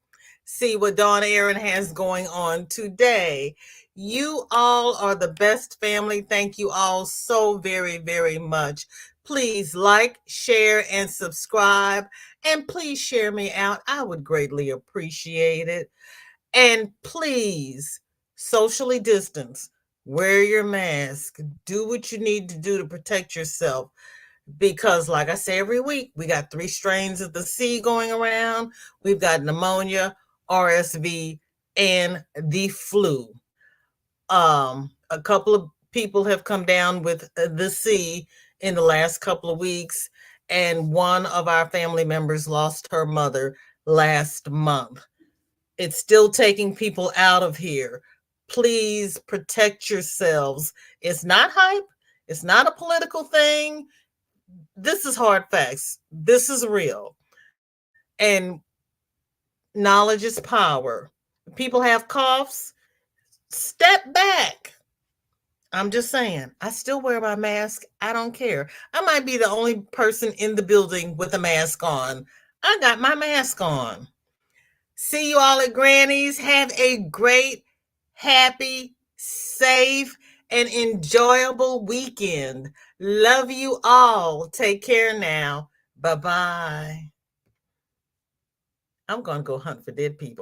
See what Dawn Aaron has going on today. You all are the best family. Thank you all so very, very much. Please like, share, and subscribe. And please share me out. I would greatly appreciate it. And please, socially distance, wear your mask, do what you need to do to protect yourself. Because, like I say every week, we got 3 strains of the C going around. We've got pneumonia, RSV, and the flu. A couple of people have come down with the C in the last couple of weeks, and one of our family members lost her mother last month. It's still taking people out of here. Please protect yourselves. It's not hype. It's not a political thing. This is hard facts. This is real. And knowledge is power. People have coughs. Step back. I'm just saying, I still wear my mask. I don't care. I might be the only person in the building with a mask on. I got my mask on. See you all at Granny's. Have a great, happy, safe, and enjoyable weekend. Love you all. Take care now. Bye-bye. I'm going to go hunt for dead people.